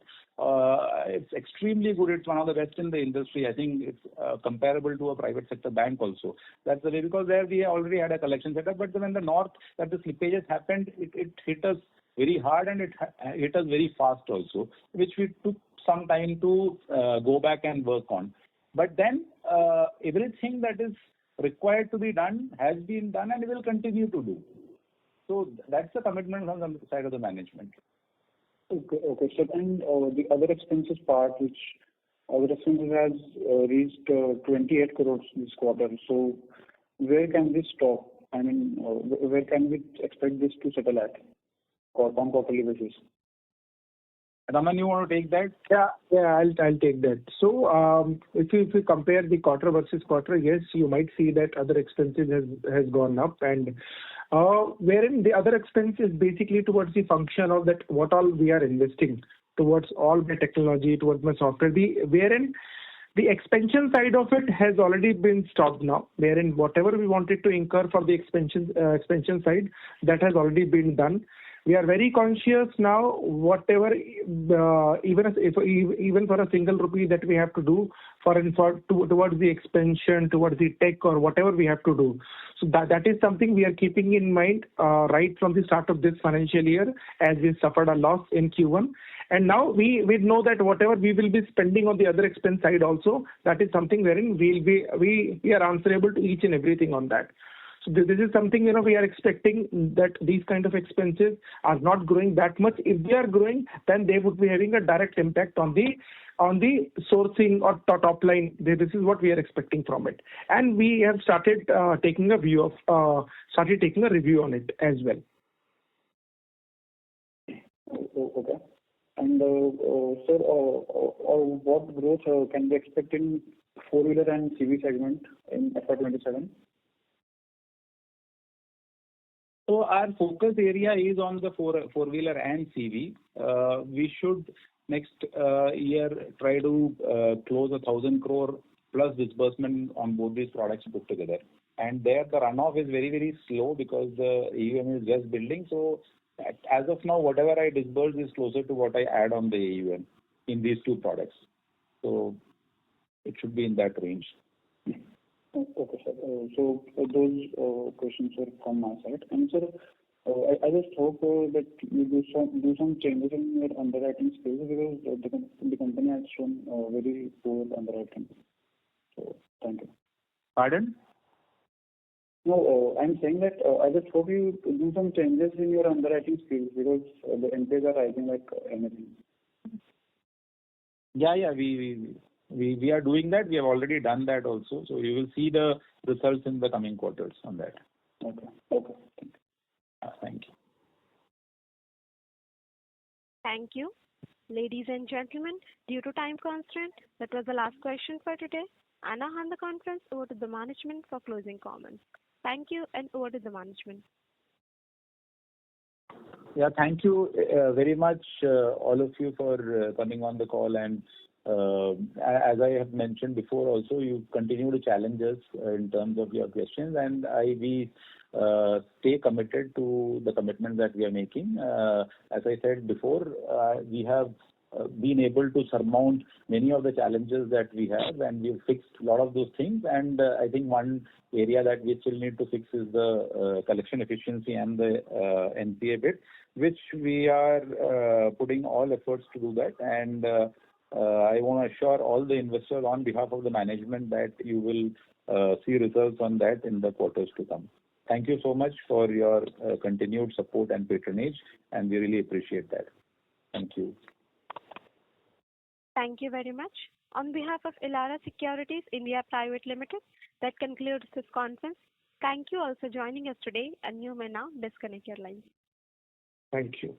it's extremely good. It's one of the best in the industry. I think it's comparable to a private sector bank also. That's the way, because there we already had a collection setup. But when the north, that the slippages happened, it hit us very hard, and it hit us very fast also, which we took some time to go back and work on. But then everything that is required to be done has been done and will continue to do. So that's the commitment from the side of the management. Okay, sir. And the other expenses part, which other expenses has reached 28 crores this quarter. So where can this stop? I mean, where can we expect this to settle at on quarterly basis? Raman, you want to take that? Yeah, I'll take that. So if you compare the quarter versus quarter, yes, you might see that other expenses has gone up, and wherein the other expense is basically towards the function of that what all we are investing towards all the technology, towards my software. Wherein the expansion side of it has already been stopped now. Wherein whatever we wanted to incur for the expansion side, that has already been done. We are very conscious now, whatever, even for a single rupee that we have to do towards the expansion, towards the tech or whatever we have to do. So that is something we are keeping in mind right from the start of this financial year, as we suffered a loss in Q1. And now we know that whatever we will be spending on the other expense side also, that is something wherein we are answerable to each and everything on that. So this is something, we are expecting that these kind of expenses are not growing that much. If they are growing, then they would be having a direct impact on the on the sourcing or top line. This is what we are expecting from it, and we have started taking a review on it as well. Okay. And sir, what growth can be expected in four-wheeler and CV segment in FY27? So our focus area is on the four-wheeler and CV. We should next year try to close 1,000 crore plus disbursement on both these products put together. And there the runoff is very, very slow because the AUM is just building. So as of now, whatever I disburse is closer to what I add on the AUM in these two products. So it should be in that range. Okay, sir. So those questions are from my side. And sir, I just hope that you do some changes in your underwriting skills because the company has shown very poor underwriting. So thank you. Pardon? No, I'm saying that I just hope you do some changes in your underwriting skills because the NPAs are rising like anything. Yeah. We are doing that. We have already done that also. So you will see the results in the coming quarters on that. Okay. Thank you. Thank you. Ladies and gentlemen, due to time constraint, that was the last question for today. I now hand the conference over to the management for closing comments. Thank you, and over to the management. Yeah, thank you very much, all of you, for coming on the call. And as I have mentioned before, also you continue to challenge us in terms of your questions, and we stay committed to the commitments that we are making. As I said before, we have been able to surmount many of the challenges that we have, and we've fixed a lot of those things. And I think one area that we still need to fix is the collection efficiency and the NPA bit, which we are putting all efforts to do that. And I want to assure all the investors on behalf of the management that you will see results on that in the quarters to come. Thank you so much for your continued support and patronage, and we really appreciate that. Thank you. Thank you very much. On behalf of Elara Securities India Private Limited, that concludes this conference. Thank you all for joining us today, and you may now disconnect your lines. Thank you.